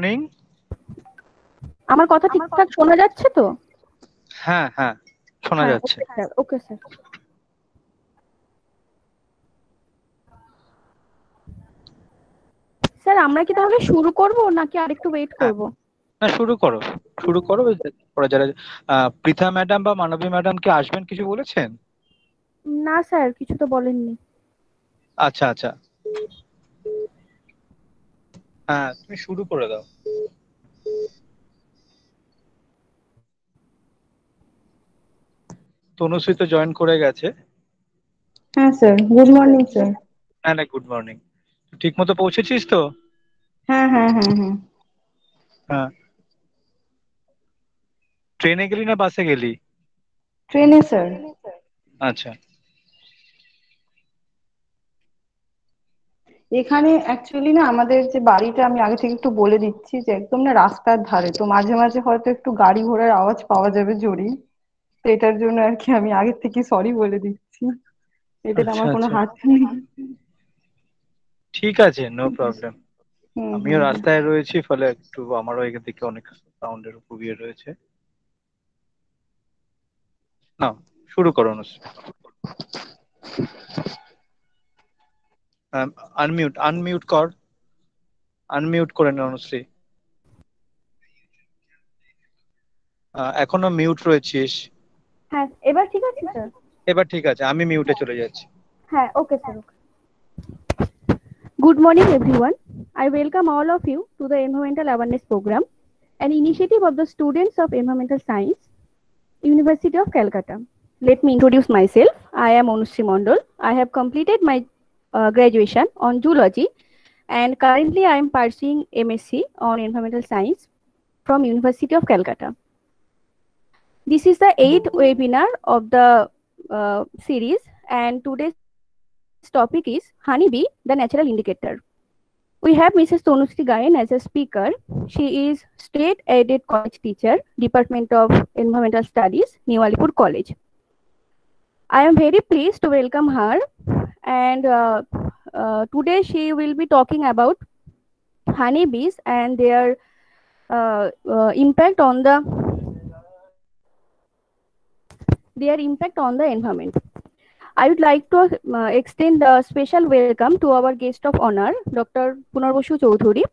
Morning. আমার কথা ঠিকঠাক শোনা যাচ্ছে তো? হ্যাঁ হ্যাঁ, শোনা হ্যাঁ, যাচ্ছে। Okay sir, okay sir. Sir আমরা কি তাহলে শুরু করব নাকি আরেকটু ওয়েট হ্যাঁ, করব? না শুরু করো, শুরু করো। পরে যারা পৃথা ম্যাডাম বা মানবী ম্যাডাম কি আসবেন কিছু বলেছেন? না স্যার, কিছু তো বলেননি। আচ্ছা আচ্ছা, হ্যাঁ তুমি শুরু করে দাও। তনুশ্রী তো জয়েন করে গেছে। হ্যাঁ স্যার, গুড মর্নিং স্যার। হ্যাঁ না, গুড মর্নিং। ঠিক মতো পৌঁছেছিস তো? হ্যাঁ হ্যাঁ হ্যাঁ হ্যাঁ, হ্যাঁ। ট্রেনে গেলি না বাসে গেলি? ট্রেনে স্যার। আচ্ছা এখানে অ্যাকচুয়ালি না আমাদের যে বাড়িটা, আমি আগে থেকে একটু বলে দিচ্ছি যে একদম না রাস্তার ধারে, তো মাঝে মাঝে হয়তো একটু গাড়ি ঘোড়ার আওয়াজ পাওয়া যাবে জোরে। তো এটার জন্য আর কি আমি আগে থেকে সরি বলে দিচ্ছি, এটাতে আচ্ছা আমার কোনো আচ্ছা, হাত নেই। ঠিক আছে, নো প্রবলেম। হুম আমিও হুম হুম। রাস্তায় রয়েছি, ফলে একটু আমারও এখান থেকে অনেক সাউন্ডের উপর রয়েছে। না, শুরু করো অনুশ্রী। আনমিউট আনমিউট কর, আনমিউট করে নে অনুশ্রী। এখনো মিউট রয়েছিস। হ্যাঁ, এবার ঠিক আছে স্যার? এবার ঠিক আছে, আমি মিউটে চলে যাচ্ছি। হ্যাঁ, okay sir, okay. Good morning, everyone. I welcome all of you to the Environmental Awareness Program, an initiative of the students of Environmental Science, University of Calcutta. Let me introduce myself. I am Anushree Mondol. I have completed my graduation on zoology, and currently I am pursuing MSc on Environmental Science from University of Calcutta. This is the 8th webinar of the series, and today's topic is honeybee, the natural indicator. We have Mrs. Tonusri Gayen as a speaker. She is state aided college teacher, Department of Environmental Studies, New Alipur College. I am very pleased to welcome her, and today she will be talking about honeybees and their impact on the environment. I would like to extend a special welcome to our guest of honor, Dr. Punarboshu Choudhury,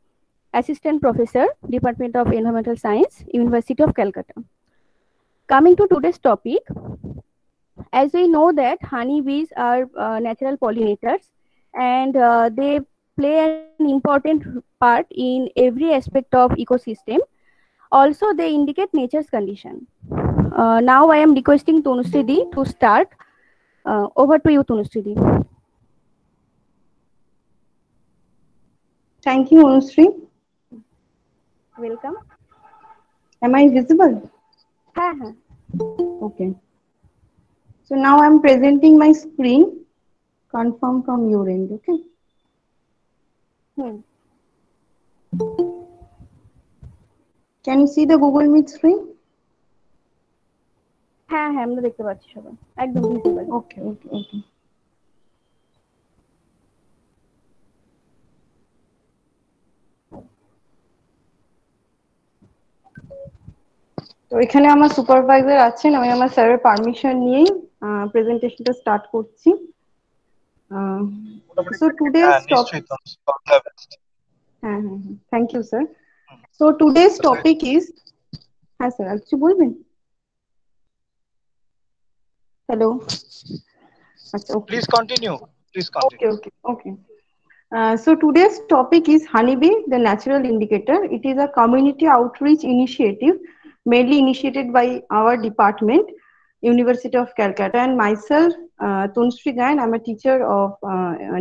Assistant Professor, Department of Environmental Science, University of Calcutta. Coming to today's topic, as we know that honeybees are natural pollinators, and they play an important part in every aspect of ecosystem. Also, they indicate nature's condition. Now I am requesting Tanushree Di to start. Over to you, Tanushree Di. Thank you, Anushree. Welcome. Am I visible? হ্যাঁ হ্যাঁ। Okay. So now I'm presenting my screen. Confirm from your end, okay? Hmm. Can you see the Google Meet screen? হ্যাঁ হ্যাঁ, আমরা দেখতে পাচ্ছি সবাই, একদম visible. Okay, okay, okay. তো এখানে আমার সুপারভাইজার আছেন, আমি আমার স্যারের পারমিশন নিয়েই প্রেজেন্টেশনটা স্টার্ট করছি। সো টুডেজ নিশ্চয়ই তো, হ্যাঁ হ্যাঁ হ্যাঁ, thank you sir. So today's topic is, হ্যাঁ স্যার আর কিছু বলবেন? হ্যালো, আচ্ছা okay please continue, please okay continue. Okay okay. So today's topic is Honeybee, the natural indicator. It is a community outreach initiative mainly initiated by our department, University of Calcutta, and myself, Tanushree Gayan. I'm a teacher of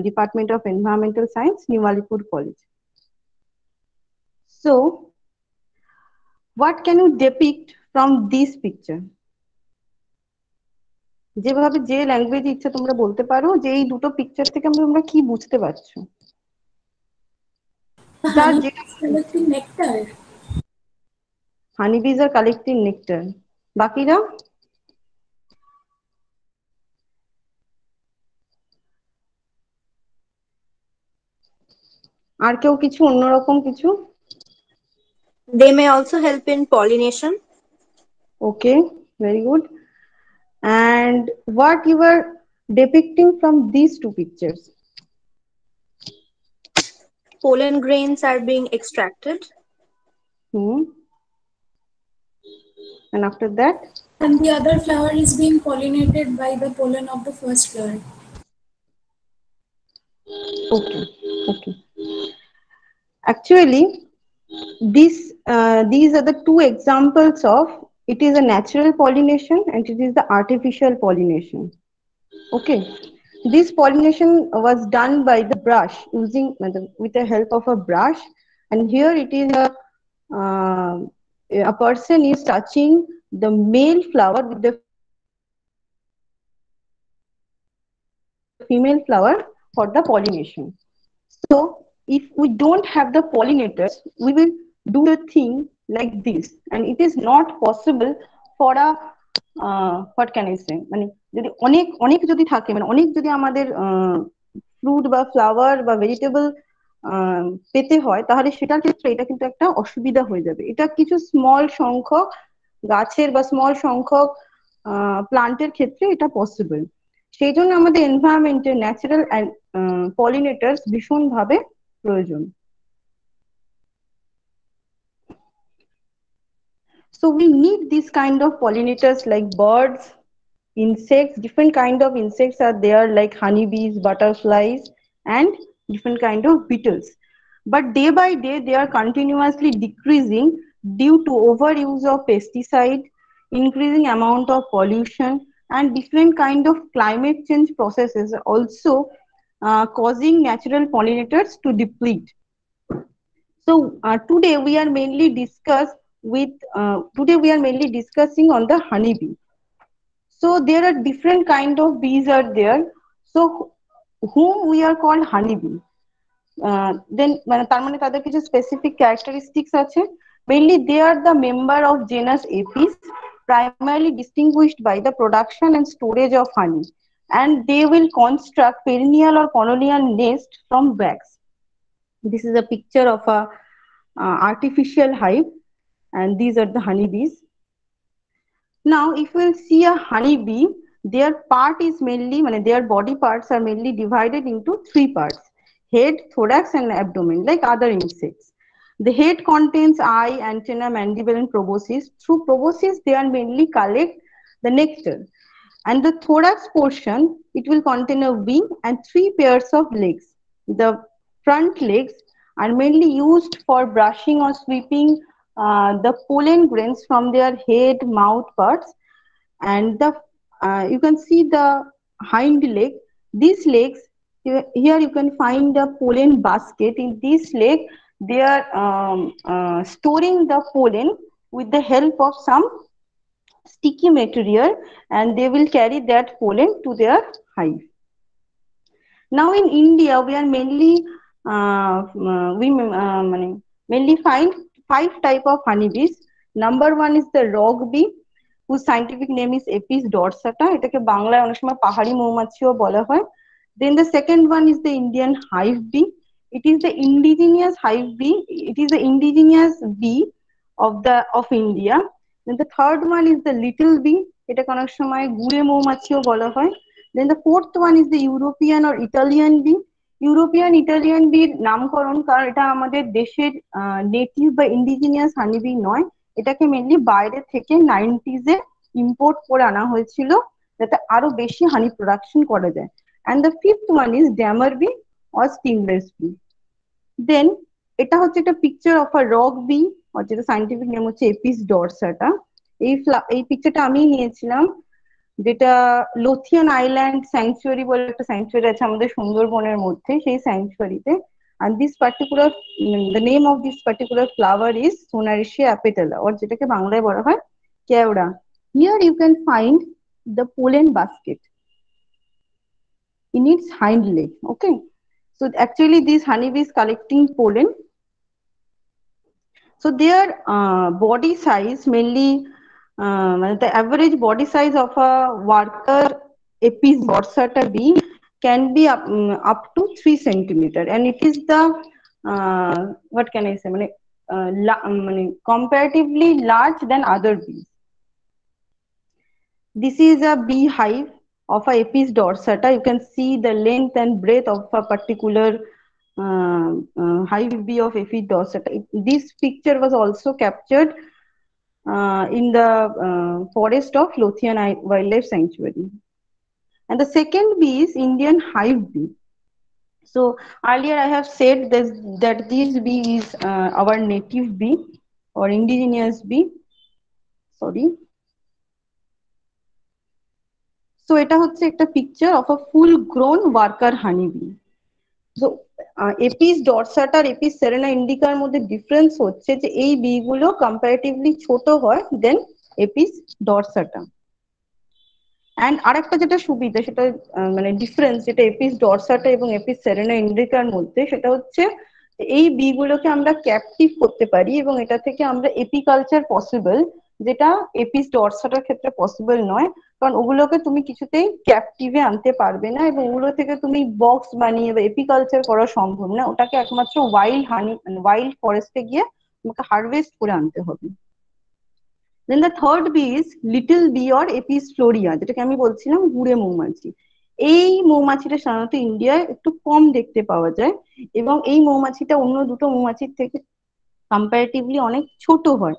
Department of Environmental Science, New Alipur College. So, what can you depict from this picture? যেভাবে যে language ইচ্ছা তোমরা বলতে পারো, যে এই দুটো picture থেকে তোমরা কি বুঝতে পারছো? যার যেটা collecting nectar. honeybees are collecting nectar. বাকিরা? আর কেউ কিছু অন্যরকম কিছু? They may also help in pollination. Okay, very good. And what you were depicting from these two pictures? Pollen grains are being extracted. Hmm. And after that? And the other flower is being pollinated by the pollen of the first flower. Okay, okay. Actually, these are the two examples of it is a natural pollination and it is the artificial pollination. Okay, this pollination was done by the brush using with the help of a brush, and here it is a person is touching the male flower with the female flower for the pollination. So if we don't have the pollinators, we will do the thing like this, and it is not possible for a what can I say, মানে যদি অনেক অনেক যদি থাকে মানে অনেক যদি আমাদের ফ্রুট বা ফ্লাওয়ার বা ভেজিটেবল পেতে হয় তাহলে সেটার ক্ষেত্রে এটা কিন্তু একটা অসুবিধা হয়ে যাবে। এটা কিছু স্মল সংখ্যক গাছের বা স্মল সংখ্যক প্লান্টের ক্ষেত্রে এটা পসিবল। সেই জন্য আমাদের এনভায়রনমেন্টের ন্যাচারাল পলিনেটরস ভীষণভাবে প্রয়োজন। So we need this kind of pollinators like birds, insects. Different kind of insects are there like honeybees, butterflies, and different kind of beetles. But day by day they are continuously decreasing due to overuse of pesticide, increasing amount of pollution, and different kind of climate change processes are also causing natural pollinators to deplete. So today we are mainly discussing on the honeybee. So there are different kind of bees are there. So whom we are called honeybee. Then তার মানে তাদের কিছু specific characteristics আছে. Mainly they are the member of genus Apis, primarily distinguished by the production and storage of honey, and they will construct perennial or colonial nest from wax. This is a picture of a artificial hive, and these are the honeybees. Now if we'll see a honeybee, their part is mainly their body parts are mainly divided into three parts: head, thorax, and abdomen, like other insects. The head contains eye, antenna, mandible, and proboscis. Through proboscis they are mainly collect the nectar, and the thorax portion, it will contain a wing and three pairs of legs. The front legs are mainly used for brushing or sweeping the pollen grains from their head, mouth parts, and the you can see the hind leg. These legs, here you can find the pollen basket. In this leg they are storing the pollen with the help of some sticky material, and they will carry that pollen to their hive. Now in India, we are mainly mainly find 5 type of honeybees. Number one is the rock bee, whose scientific name is Apis dorsata. এটাকে বাংলায় অনেক সময় পাহাড়ি মৌমাছিও বলা হয়। Then the second one is the Indian hive bee. It is the indigenous hive bee. It is the indigenous bee of India. Then the third one is the little bee. এটাকে অনেক সময় গুড়ে মৌমাছিও বলা হয়। Then the fourth one is the European or Italian bee. European Italian বির নামকরণ কারণ এটা আমাদের দেশের নেটিভ বা ইন্ডিজিনিয়াস হানিবি নয়, এটাকে মেনলি বাইরে থেকে 90s এ ইম্পোর্ট করে আনা হয়েছিল যাতে আরো বেশি হানি প্রোডাকশন করা যায়। And the fifth one is dammar bee or stingless bee. Then এটা হচ্ছে একটা picture of a rock bee, আর যেটা সাইন্টিফিক নেম হচ্ছে এপিস ডরসাটা। এই পিকচারটা আমি নিয়েছিলাম, যেটা লোথিয়ান আইল্যান্ড স্যাংচুয়ারি বলে একটা স্যাংচুয়ারি আছে আমাদের সুন্দরবনের মধ্যে, সেই স্যাংচুয়ারিতে। and this particular the name of this particular flower is Sonarisia apetala, or যেটাকে বাংলায় বলা হয় কেওড়া। Here you can find the pollen basket in its hind leg. Okay, so actually these honeybees collecting pollen. So their body size mainly the average body size of a worker Apis dorsata bee can be up to 3 centimeter, and it is the what can I say, comparatively large than other bees. This is a beehive of a Apis dorsata. You can see the length and breadth of a particular hive bee of Apis dorsata. This picture was also captured in the forest of Lothian Wildlife Sanctuary. And the second bee is Indian hive bee. So earlier I have said that this bee is our native bee or indigenous bee. Sorry. So এটা হচ্ছে একটা picture of a full grown worker honeybee. So Apis dorsata R Apis serena indica এর মধ্যে difference হচ্ছে যে এই B গুলো comparatively ছোট হয় than Apis dorsata. And আরেকটা যেটা সুবিধা সেটা মানে ডিফারেন্স যেটা এপিস ডরসাটা এবং এপিস সেরেনা ইন্ডিকার মধ্যে সেটা হচ্ছে এই বি গুলোকে আমরা ক্যাপটিভ করতে পারি এবং এটা থেকে আমরা এপিকালচার পসিবল, যেটা এপিস ডরসাটার ক্ষেত্রে পসিবল নয়, কারণ ওগুলোকে তুমি কিছুতেই ক্যাপটিভে আনতে পারবে না এবং ওগুলো থেকে তুমি বক্স বানিয়ে বা এপিকালচার করা সম্ভব না। ওটাকে একমাত্র ওয়াইল্ড হানি ওয়াইল্ড ফরেস্টে গিয়ে তোমাকে হারভেস্ট করে আনতে হবে। Then the third bee is little bee or Apis florea, যেটাকে আমি বলছিলাম গুড়ে মৌমাছি। এই মৌমাছিটা সাধারণত ইন্ডিয়ায় একটু কম দেখতে পাওয়া যায় এবং এই মৌমাছিটা অন্য দুটো মৌমাছির থেকে কম্পারেটিভলি অনেক ছোট হয়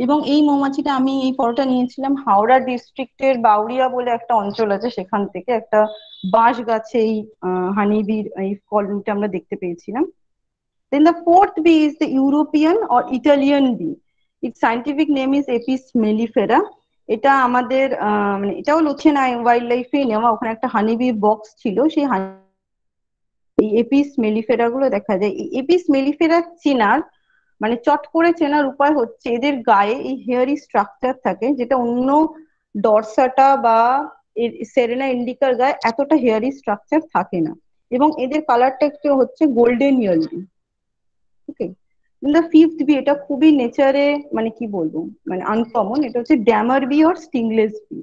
এবং এই মৌমাছিটা আমি এই ফটোটা নিয়েছিলাম হাওড়া ডিস্ট্রিক্টের বাউরিয়া বলে একটা অঞ্চল আছে, সেখান থেকে একটা বাঁশ গাছে এই হানিবির এই কলোনিটা আমরা দেখতে পেয়েছিলাম। Then the fourth bee is the European or Italian bee. Its scientific name is Apis mellifera. এটা আমাদের মানে এটাও লোথিয়ান ওয়াইল্ড লাইফে নেওয়া, ওখানে একটা হানিবি বক্স ছিল, সেই এই এপিস মেলিফেরা গুলো দেখা যায়। এই এপিস মেলিফেরা চেনার মানে চট করে চেনার উপায় হচ্ছে এদের গায়ে এই হেয়ারি স্ট্রাকচার থাকে, যেটা অন্য ডরসাটা বা সেরেনা ইন্ডিকার গায়ে এতটা হেয়ারি স্ট্রাকচার থাকে না এবং এদের কালারটা একটু হচ্ছে golden yellow. Okay, the fifth bee, এটা খুবই নেচারে মানে কি বলবো মানে আনকমন, এটা হচ্ছে ড্যামার বি অর স্টিংলেস বি।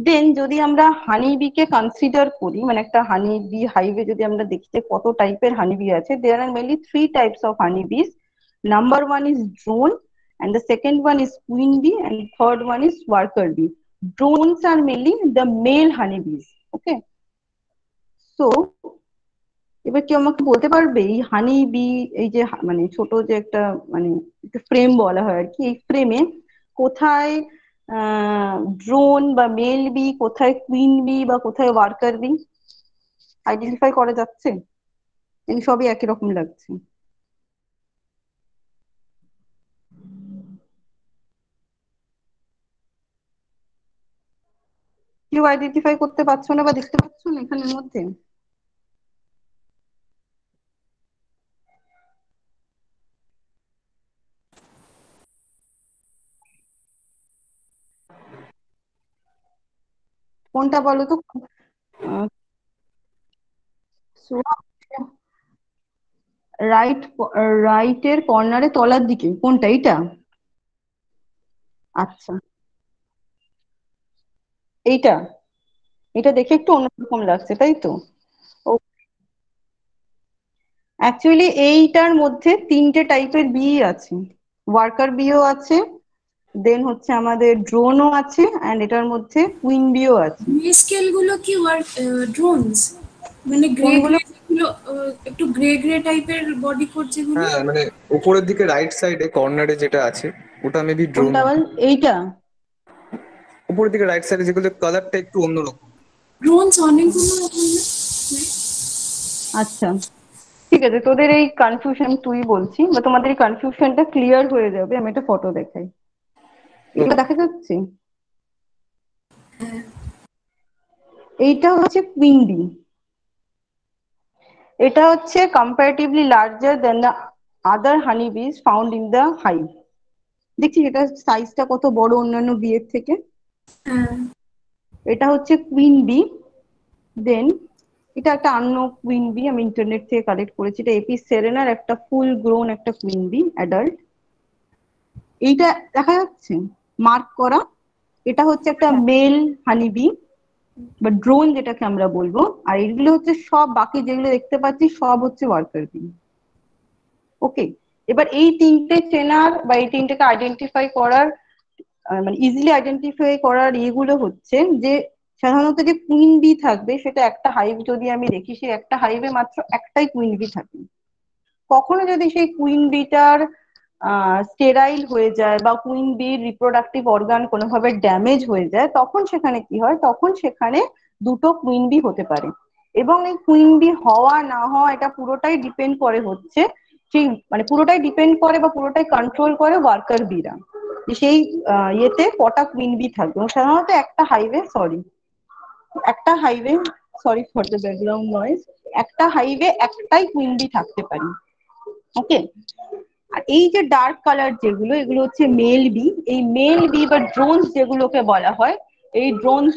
দেন যদি আমরা হানি বিকে কনসিডার করি, মানে একটা হানি বি হাইভে যদি আমরা দেখতে কত টাইপের হানি বি আছে, দেয়ার আর মেনলি 3 টাইপস অফ হানি বিস। Number 1 is drone, and the second one is queen bee, and third one is worker bee. Drones are mainly the male honey bees. Okay, so এবার কি আমাকে বলতে পারবে এই হানি বি এই যে মানে ছোট যে একটা মানে ফ্রেম বলা হয় আর কি, এই ফ্রেমে কোথায় ড্রোন বা মেল বি, কোথায় কুইন বি বা কোথায় ওয়ার্কার বি আইডেন্টিফাই করা যাচ্ছে? সবই একই রকম লাগছে। কেউ আইডেন্টিফাই করতে পারছো না বা দেখতে পাচ্ছ না এখানের মধ্যে? কোনটা বলো তো? রাইটের কর্নারে তলার দিকে কোনটা? এইটা? আচ্ছা, এইটা এটা দেখে একটু অন্যরকম লাগছে তাই তো? অ্যাকচুয়ালি এইটার মধ্যে 3টে টাইপের বি আছে, ওয়ার্কার বিও আছে, দেন হচ্ছে আমাদের ড্রোনও আছে, এন্ড এটার মধ্যে কুইন বিও আছে। বি স্কেল গুলো কি ড্রোনস মানে গ্রে কোনগুলো? গুলো একটু গ্রে গ্রে টাইপের বডি কোড যেগুলো? হ্যাঁ, মানে উপরের দিকে রাইট সাইডে কর্নারে যেটা আছে ওটা মেবি ড্রোন। কোনটা বল? এইটা উপরের দিকে রাইট সাইডে যেগুলো কালারটা একটু অন্যরকম। ড্রোনস অনেকগুলো রকম। আচ্ছা ঠিক আছে, তোদের এই কনফিউশন তুই বলছি বা তোমাদের এই কনফিউশনটা ক্লিয়ার হয়ে যাবে, আমি একটা ফটো দেখাই। এগুলো দেখা যাচ্ছে? এইটা হচ্ছে কুইন বি, এটা হচ্ছে comparatively larger than the other honey bees found in the hive. দেখছিস এটা সাইজটা কত বড় অন্যান্য বিয়ের থেকে? এটা হচ্ছে কুইন বি। দেন এটা একটা অন্য কুইন বি, আমি ইন্টারনেট থেকে কালেক্ট করেছি, এটা এপিস সেরেনার একটা ফুল গ্রোন একটা কুইন বি অ্যাডাল্ট। এইটা দেখা যাচ্ছে মার্ক করা, এটা হচ্ছে একটা মেল হানি বি বা ড্রোন যেটাকে আমরা বলবো, আর এগুলো হচ্ছে সব বাকি যেগুলো দেখতে পাচ্ছি সব হচ্ছে ওয়ার্কার বি। ওকে, এবার এই তিনটে চেনার বা এই তিনটেকে আইডেন্টিফাই করার মানে ইজিলি আইডেন্টিফাই করার ইয়েগুলো হচ্ছে যে সাধারণত যে কুইন বি থাকবে সেটা একটা হাইভ যদি আমি দেখি, সেই একটা হাইভে মাত্র একটাই কুইন বি থাকে। কখনো যদি সেই কুইন বিটার স্টেরাইল হয়ে যায় বা কুইন বির রিপ্রোডাক্টিভ অর্গান কোনোভাবে ড্যামেজ হয়ে যায়, তখন সেখানে কি হয়, তখন সেখানে দুটো কুইন বি হতে পারে। এবং এই কুইন বি হওয়া না হওয়া এটা পুরোটাই ডিপেন্ড করে হচ্ছে সেই মানে পুরোটাই ডিপেন্ড করে বা পুরোটাই কন্ট্রোল করে ওয়ার্কার বিরা, সেই ইয়েতে কটা কুইন বি থাকবে। সাধারণত একটা হাইভে sorry for the background noise, একটা হাইভে একটাই কুইন বি থাকতে পারে। ওকে, আর এই যে ডার্ক কালার যেগুলো, এগুলো হচ্ছে মেল বি। এই মেল বি বা ড্রোনস যেগুলোকে বলা হয়, এই ড্রোনস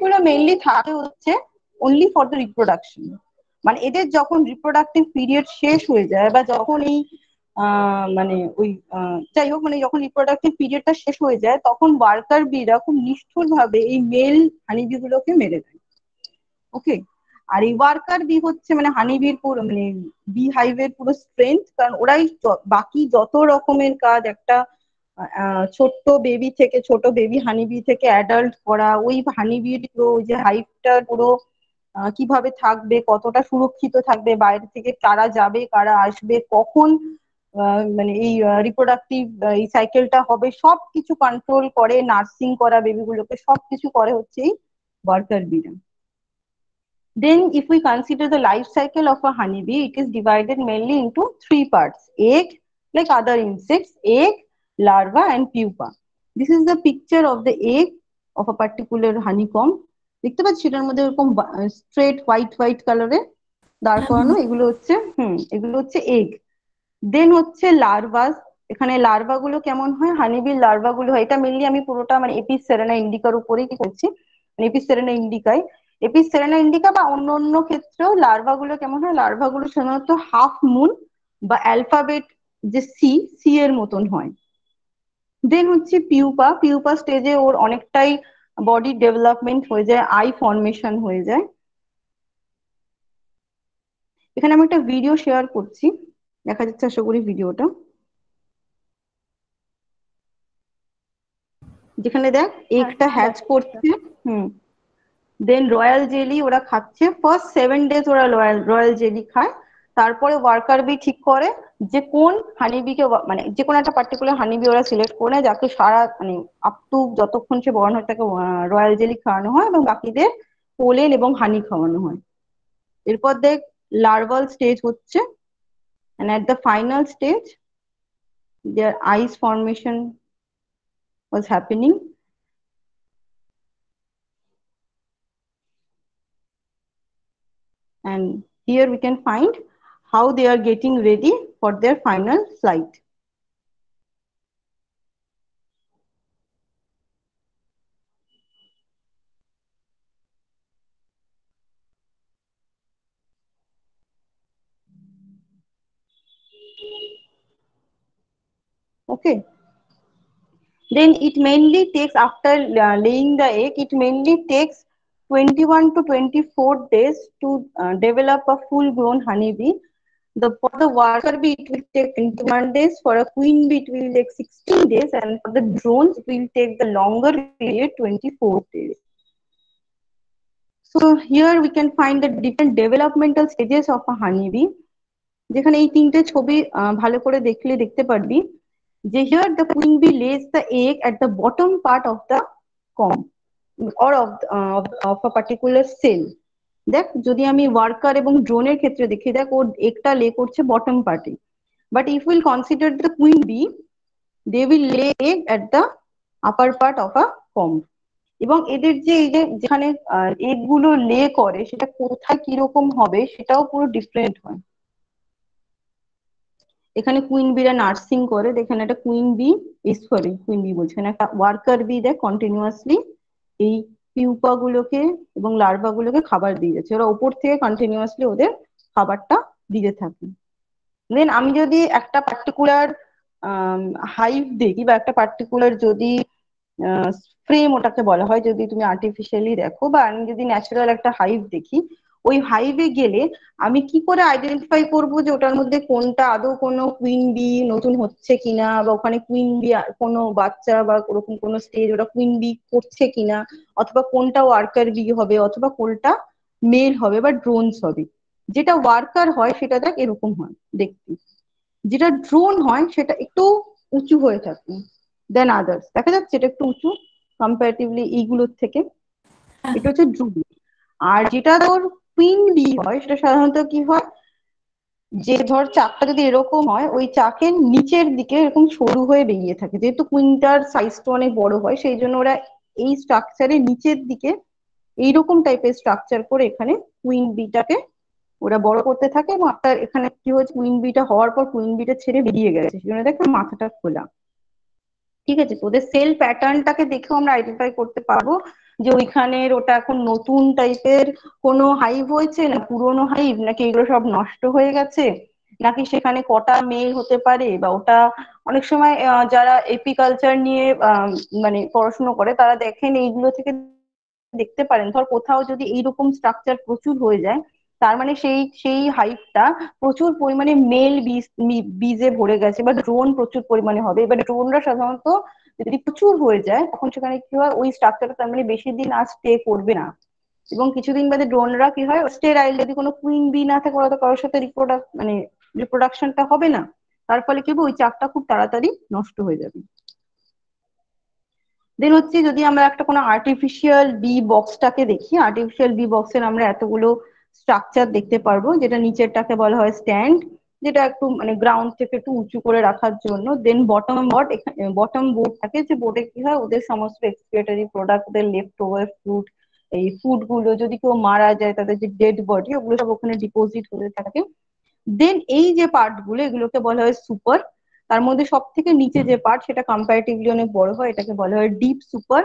গুলো মেইনলি থাকে হচ্ছে অনলি ফর দ্য রিপ্রোডাকশন। মানে এদের যখন রিপ্রোডাক্টিভ পিরিয়ড শেষ হয়ে যায় বা যখন এই মানে ওই যাই হোক, মানে যখন রিপ্রোডাক্টিভ পিরিয়ডটা শেষ হয়ে যায়, তখন ওয়ার্কার বিরা খুব নিষ্ঠুর ভাবে এই মেল হানিবি গুলোকে মেরে দেয়। ওকে, আর এই ওয়ার্কার বি হচ্ছে মানে হানিবির পুরো মানে বি হাইভের পুরো স্ট্রেংথ, কারণ ওরাই বাকি যত রকমের কাজ একটা ছোট্ট বেবি থেকে, ছোট বেবি হানিবি থেকে অ্যাডাল্ট করা, ওই হানিবির পুরো ওই যে হাইভটার পুরো কিভাবে থাকবে, কতটা সুরক্ষিত থাকবে, বাইরে থেকে কারা যাবে কারা আসবে, কখন মানে এই রিপ্রোডাক্টিভ এই সাইকেলটা হবে, সবকিছু কন্ট্রোল করে, নার্সিং করা বেবিগুলোকে সবকিছু করে হচ্ছে এই worker বিরা। Then if we consider the life cycle of a honeybee, it is divided mainly into three parts: egg, like other insects, egg, larva and pupa. This is the picture of the egg of a particular honeycomb. দেখতে পাচ্ছি সেটার মধ্যে এরকম straight white কালারে দাঁড় করানো, এগুলো হচ্ছে এগ। দেন হচ্ছে লার্ভাস। এখানে লার্ভা গুলো কেমন হয়, হানিবির লার্ভা গুলো হয়, এটা মেনলি আমি পুরোটা মানে এপিস সেরেনা ইন্ডিকার উপরেই কি করছি, এপিস সেরেনা ইন্ডিকা বা অন্য অন্য ক্ষেত্রেও লার্ভা গুলো কেমন হয়, লার্ভা গুলো সাধারণত হাফ মুন বা অ্যালফাবেট যে সি এর মতন হয়। দেন হচ্ছে পিউপা স্টেজে ওর অনেকটাই বডি ডেভেলপমেন্ট হয়ে যায়, আই ফর্মেশন হয়ে যায়। এখানে আমি একটা ভিডিও শেয়ার করছি, দেখা যাচ্ছে আশা করি ভিডিওটা, যেখানে দেখ এগটা হ্যাচ করছে। দেন রয়্যাল জেলি ওরা খাচ্ছে, ফার্স্ট 7 days ওরা রয়্যাল জেলি খায়। তারপরে ওয়ার্কার বি ঠিক করে যে কোন হানিবিকে মানে যে কোনো একটা পার্টিকুলার হানিবি ওরা সিলেক্ট করে যাকে সারা মানে আপ টু যতক্ষণ সে বড় হয় তাকে রয়্যাল জেলি খাওয়ানো হয় এবং বাকিদের পোলেন এবং হানি খাওয়ানো হয়। এরপর দেখ লার্ভাল স্টেজ হচ্ছে, and at the final stage their eyes formation was happening. And here we can find how they are getting ready for their final flight. Okay. Then it mainly takes, after laying the egg, it mainly takes 21 to 24 days to develop a full grown honeybee. For the worker bee it will take 21 days, for a queen bee it will take 16 days, and for the drones it will take the longer period, 24 days. So here we can find the different developmental stages of a honeybee. যেখানে এই তিনটে ছবি ভালো করে দেখলে দেখতে পারবি যে here the queen bee lays the egg at the bottom part of the comb or of a particular cell. দেখ যদি আমি ওয়ার্কার এবং ড্রোনের ক্ষেত্রে দেখি, দেখ ওর এগটা লে করছে বটম পার্টে, but if will consider the queen bee, they will lay egg at the upper part of a comb. এবং এদের যে এই যে যেখানে এগ গুলো লে করে সেটা কোথায় কিরকম হবে সেটাও পুরো ডিফারেন্ট হয়। এখানে কুইন বিরা নার্সিং করে, এখানে একটা কুইন বি বলছে, এখানে একটা ওয়ার্কার বি দেখ কন্টিনিউয়াসলি এই পিউপা গুলোকে এবং লার্ভা গুলোকে খাবার দিয়ে যাচ্ছে, ওরা উপর থেকে কন্টিনিউয়াসলি ওদের খাবারটা দিতে থাকে। দেন আমি যদি একটা পার্টিকুলার হাইভ দেখি বা একটা পার্টিকুলার যদি ফ্রেম ওটাকে বলা হয়, যদি তুমি আর্টিফিশিয়ালি দেখো বা আমি যদি ন্যাচারাল একটা হাইভ দেখি, ওই হাইভে গেলে আমি কি করে আইডেন্টিফাই করবো যে ওটার মধ্যে কোনটা আদৌ কোনো কুইন বি নতুন হচ্ছে কিনা, বা ওখানে কুইন বি কোনো বাচ্চা বা ওরকম কোনো স্টেজ ওটা কুইন বি করছে কিনা, অথবা কোনটা ওয়ার্কার বি হবে, অথবা কোনটা মেল হবে বা ড্রোনস হবে। যেটা ওয়ার্কার হয় সেটা দেখ এরকম হয় দেখতে, যেটা ড্রোন হয় সেটা একটু উঁচু হয়ে থাকে দেন আদার্স, দেখা যাচ্ছে এটা একটু উঁচু কম্পারেটিভলি এইগুলোর থেকে, এটা হচ্ছে ড্রোন। আর যেটা তোর কুইন বি হয় সেটা সাধারণত কি হয়, যে ধর চাকটা যদি এরকম হয় ওই চাকের নিচের দিকে এরকম সরু হয়ে বেরিয়ে থাকে, যেহেতু কুইনটার সাইজটা অনেক বড় হয় সেই জন্য ওরা এই স্ট্রাকচারের নিচের দিকে এইরকম টাইপের স্ট্রাকচার করে এখানে কুইন বিটাকে ওরা বড় করতে থাকে। এবং আপনার এখানে কি হয়েছে, কুইন বিটা হওয়ার পর কুইন বিটা ছেড়ে বেরিয়ে গেছে, সেজন্য দেখো মাথাটা খোলা। ঠিক আছে, তোদের সেল প্যাটার্নটাকে দেখেও আমরা আইডেন্টিফাই করতে পারবো যে ওইখানের ওটা এখন নতুন টাইপের কোনো হাইভ হয়েছে না পুরোনো হাইভ, নাকি এগুলো সব নষ্ট হয়ে গেছে, নাকি সেখানে কটা মেল হতে পারে, বা ওটা অনেক সময় যারা এপিকালচার নিয়ে মানে পড়াশোনা করে তারা দেখেন এইগুলো থেকে দেখতে পারেন, ধর কোথাও যদি এইরকম স্ট্রাকচার প্রচুর হয়ে যায় তার মানে সেই সেই হাইভটা প্রচুর পরিমাণে মেল বীজে ভরে গেছে, বা ড্রোন প্রচুর পরিমাণে হবে। এবার ড্রোনরা সাধারণত যদি প্রচুর হয়ে যায় তখন সেখানে কি হয়, ওই স্ট্রাকচারটা তার মানে বেশি দিন আর স্টে করবে না, এবং কিছুদিন বাদে ড্রোনরা কি হয় স্টেরাইল, যদি কোনো কুইন বি না থাকে ওরা তো কারোর সাথে রিপ্রোডাকশনটা হবে না, তার ফলে কি হবে ওই চাকটা খুব তাড়াতাড়ি নষ্ট হয়ে যাবে। দেন হচ্ছে যদি আমরা একটা কোনো আর্টিফিশিয়াল বি বক্সটাকে দেখি, আর্টিফিশিয়াল বি বক্সের আমরা এতগুলো স্ট্রাকচার দেখতে পারবো, যেটা নিচেরটাকে বলা হয় স্ট্যান্ড, যেটা একটু মানে গ্রাউন্ড থেকে একটু উঁচু করে রাখার জন্য। দেন বটম বোর্ড থাকে, যে বোর্ডে কি হয় ওদের সমস্ত এক্সপিরিয়েটারি প্রোডাক্ট, ওদের লেফট ওভার ফুড, এই ফুড গুলো যদি কেউ মারা যায় তাদের যে ডেড বডি ওগুলো সব ওখানে ডিপোজিট হতে থাকে। দেন এই যে পার্ট গুলো এগুলোকে বলা হয় সুপার, তার মধ্যে সব থেকে নিচে যে পার্ট সেটা কম্পারেটিভলি অনেক বড় হয়, এটাকে বলা হয় ডিপ সুপার।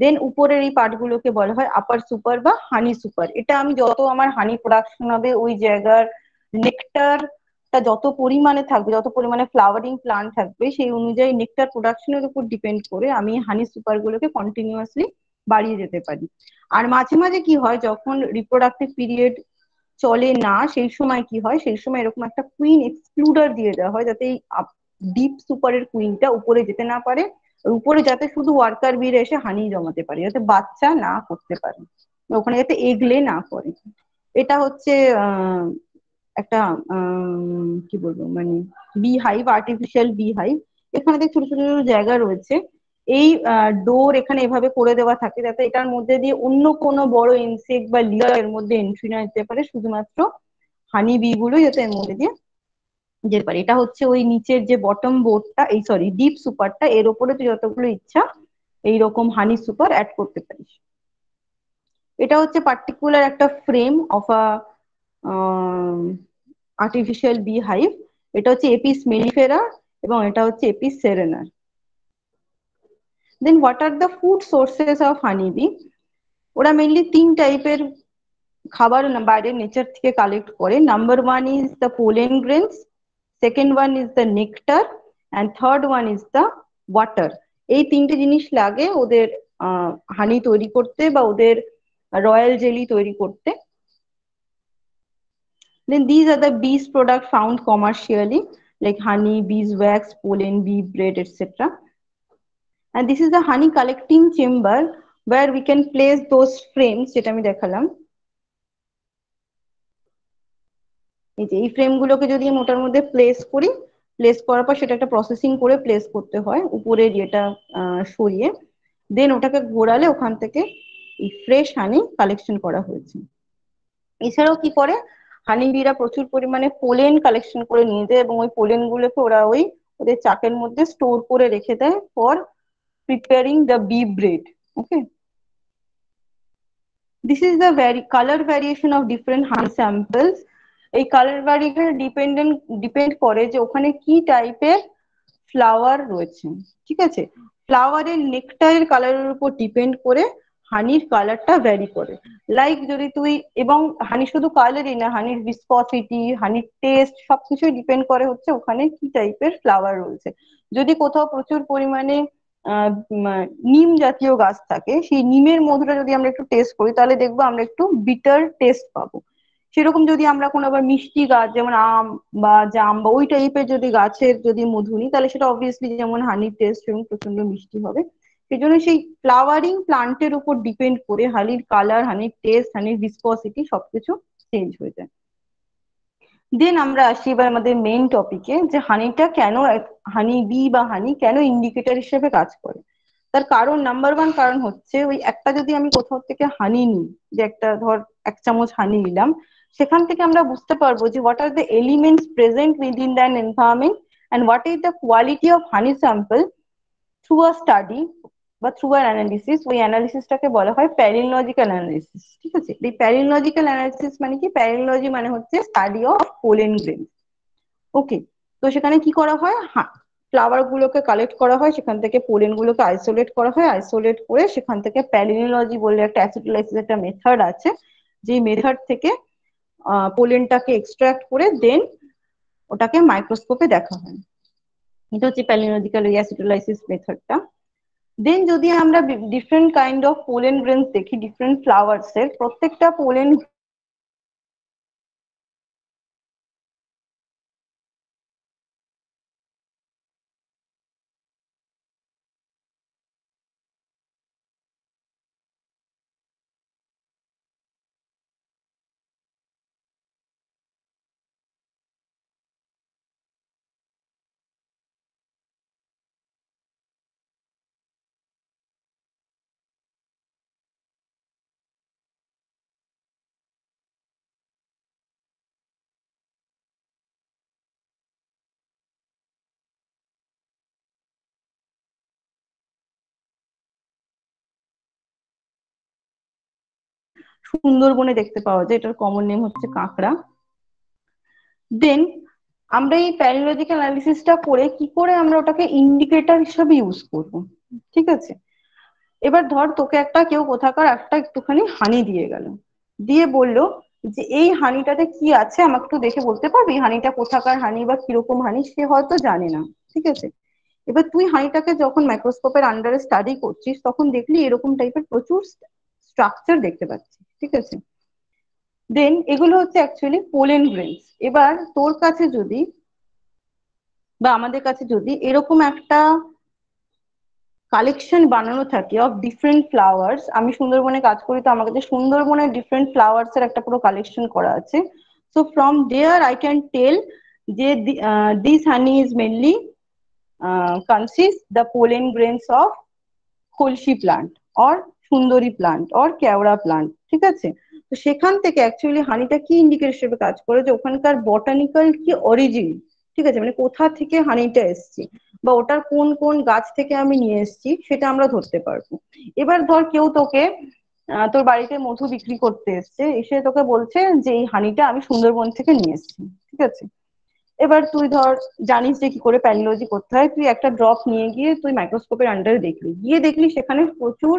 দেন উপরের এই পার্ট গুলোকে বলা হয় আপার সুপার বা হানি সুপার। এটা আমি যত আমার হানি প্রোডাকশন হবে ওই জায়গার নেকটারটা যত পরিমাণে থাকবে, যত পরিমাণে ফ্লাওয়ারিং প্লান্ট থাকবে সেই অনুযায়ী নেকটার প্রোডাকশনের উপর ডিপেন্ড করে আমি হানি সুপার গুলোকে কন্টিনিউয়াসলি বাড়িয়ে যেতে পারি। আর মাঝে মাঝে কি হয়, যখন রিপ্রোডাক্টিভ পিরিয়ড চলে না সেই সময় কি হয়, সেই সময় এরকম একটা কুইন এক্সক্লুডার দিয়ে দেওয়া হয়, যাতে এই ডিপ সুপারের কুইনটা উপরে যেতে না পারে, উপরে যাতে শুধু ওয়ার্কার বীর এসে হানি জমাতে পারে, যাতে বাচ্চা না করতে পারে, ওখানে যাতে এগলে না করে। এটা হচ্ছে একটা কি বলবো মানে bee hive, artificial bee hive. এখানে দেখ ছোট ছোট ছোট জায়গা রয়েছে, এই ডোর এখানে এভাবে করে দেওয়া থাকে যাতে এটার মধ্যে দিয়ে অন্য কোনো বড় ইনসেক্ট বা লিয়ার এর মধ্যে এন্ট্রি না দিতে পারে, শুধুমাত্র হানি বি গুলোই যাতে এর মধ্যে দিয়ে যেতে পারে। এটা হচ্ছে ওই নিচের যে বটম বোর্ডটা, এই সরি ডিপ সুপারটা, এর উপরে তুই যতগুলো ইচ্ছা এইরকম হানি সুপার অ্যাড করতে পারিস। এটা হচ্ছে পার্টিকুলার একটা frame of a artificial bee hive. এটা হচ্ছে এপিস মেলিফেরা এবং এটা হচ্ছে এপিস সেরেনার। Then what are the food sources of honey bee? ওরা মেনলি তিন টাইপের খাবার বাইরের নেচার থেকে কালেক্ট করে। Number one is the pollen grains, second one is the nectar, and third one is the water. এই তিনটে জিনিস লাগে ওদের হানি তৈরি করতে বা ওদের রয়্যাল জেলি তৈরি করতে। Then these are the bees product found commercially like honey, beeswax, pollen, bee bread, etc. And this is the honey collecting chamber where we can place those frames যেটা আমি দেখালাম। এই যে এই ফ্রেম গুলোকে যদি আমি ওটার মধ্যে প্লেস করি, প্লেস করার পর সেটা একটা প্রসেসিং করে প্লেস করতে হয় উপরের ইয়েটা সরিয়ে, দেন ওটাকে ঘোরালে ওখান থেকে এই ফ্রেশ হানি কালেকশন করা হয়েছে। এছাড়াও কি করে, হানি বিরা প্রচুর পরিমাণে পোলেন কালেকশন করে নিয়ে যায় এবং ওই পোলেন গুলোকে ওরা ওই ওদের চাকের মধ্যে স্টোর করে রেখে দেয় for preparing the bee bread. Okay, this is the colour variation of different honey samples. এই কালার ভ্যারিয়েশন ডিপেন্ড করে যে ওখানে কি টাইপের ফ্লাওয়ার রয়েছে। ঠিক আছে, ফ্লাওয়ারের নেকটারের কালারের উপর ডিপেন্ড করে হানির কালারটা ভ্যারি করে। লাইক যদি তুই, এবং হানি শুধু কালারই না, হানির ভিসকসিটি, হানির টেস্ট সবকিছুই ডিপেন্ড করে হচ্ছে ওখানে কি টাইপের ফ্লাওয়ার রয়েছে। যদি কোথাও প্রচুর পরিমাণে নিম জাতীয় গাছ থাকে, সেই নিমের মধুটা যদি আমরা একটু টেস্ট করি তাহলে দেখবো আমরা একটু বিটার টেস্ট পাবো। সেরকম যদি আমরা কোনো আবার মিষ্টি গাছ যেমন আম বা জাম বা ওই টাইপের যদি গাছের যদি মধু নিই, তাহলে সেটা অবভিয়াসলি যেমন হানির টেস্ট এবং প্রচন্ড মিষ্টি হবে। সেই জন্য সেই ফ্লাওয়ারিং প্লান্টের উপর ডিপেন্ড করে হানির কালার, হানির টেস্ট, হানির ভিসকসিটি সবকিছু চেঞ্জ হয়ে যায়। দেন আমরা আসি এবার আমাদের মেইন টপিকে, যে হানিটা কেন, হানি বি বা হানি কেন ইন্ডিকেটর হিসেবে কাজ করে। তার কারণ নাম্বার ওয়ান কারণ হচ্ছে, ওই একটা যদি আমি কোথাও থেকে হানি নিই, যে একটা ধর 1 চামচ হানি নিলাম, সেখান থেকে আমরা বুঝতে পারবো যে what are the elements present within than environment and what is the quality of honey sample through a study বা থ্রু আর অ্যানালিসিস। ওই অ্যানালিসিসটাকে বলা হয় প্যালিনোলজিক্যাল অ্যানালিসিস। ঠিক আছে, এই প্যালিনোলজিক্যাল অ্যানালিসিস মানে কি, প্যালিনোলজি মানে হচ্ছে স্টাডি অফ পোলেন গ্রেন। ওকে, তো সেখানে কি করা হয়, ফ্লাওয়ার গুলোকে কালেক্ট করা হয়, সেখান থেকে পোলেন গুলোকে আইসোলেট করা হয়, আইসোলেট করে সেখান থেকে প্যালিনোলজি বলে একটা অ্যাসিডোলাইসিস একটা মেথড আছে, যে মেথড থেকে পোলেনটাকে এক্সট্রাক্ট করে দেন ওটাকে মাইক্রোস্কোপে দেখা হয়। এটা হচ্ছে প্যালিনোলজিক্যাল অ্যাসিডোলাইসিস মেথডটা। দেন যদি আমরা different kind of pollen grains দেখি, ডিফারেন্ট ফ্লাওয়ার্স এর প্রত্যেকটা পোলেন সুন্দরবনে দেখতে পাওয়া যায়, এটার কমন নেম হচ্ছে কাঁকড়া। দেন আমরা এই প্যালিনোলজিক্যাল অ্যানালিসিসটা করে কি করে আমরা ওটাকে ইন্ডিকেটর হিসেবে ইউজ করব। ঠিক আছে, এবার ধর তোকে একটা কেউ কোথাকার একটা একটুখানি হানি দিয়ে গেল, দিয়ে বললো যে এই হানিটাতে কি আছে আমাকে একটু দেখে বলতে পারবি হানিটা কোথাকার হানি বা কিরকম হানি, সে হয়তো জানে না। ঠিক আছে, এবার তুই হানিটাকে যখন মাইক্রোস্কোপের আন্ডারে স্টাডি করছিস, তখন দেখলি এরকম টাইপের প্রচুর স্ট্রাকচার দেখতে পাচ্ছিস। ঠিক আছে, দেন এগুলো হচ্ছে অ্যাকচুয়ালি পোলেন গ্রেনস। এবার তোর কাছে যদি বা আমাদের কাছে যদি এরকম একটা কালেকশন বানানো থাকে অফ ডিফারেন্ট ফ্লাওয়ার্স, আমি সুন্দরবনে কাজ করি, তো আমার কাছে সুন্দরবনের ডিফারেন্ট ফ্লাওয়ার্স এর একটা পুরো কালেকশন করা আছে। So from there I can tell যে this honey is mainly consists the pollen grains of khalsi plant or sundari plant or keora plant. ঠিক আছে, তো সেখান থেকে অ্যাকচুয়ালি হানিটা কি ইন্ডিকেটর হিসেবে কাজ করে, যে ওখানকার বটানিক্যাল কি অরিজিন। ঠিক আছে, মানে কোথা থেকে হানিটা এসছে বা ওটার কোন কোন গাছ থেকে আমি নিয়ে এসেছি সেটা আমরা ধরতে পারবো। এবার ধর কেউ তোকে তোর বাড়িতে মধু বিক্রি করতে এসছে, এসে তোকে বলছে যে এই হানিটা আমি সুন্দরবন থেকে নিয়ে এসেছি। ঠিক আছে, এবার তুই ধর জানিস যে কি করে প্যালিওলজি করতে হয়, তুই একটা ড্রপ নিয়ে গিয়ে তুই মাইক্রোস্কোপের আন্ডারে দেখলি সেখানে প্রচুর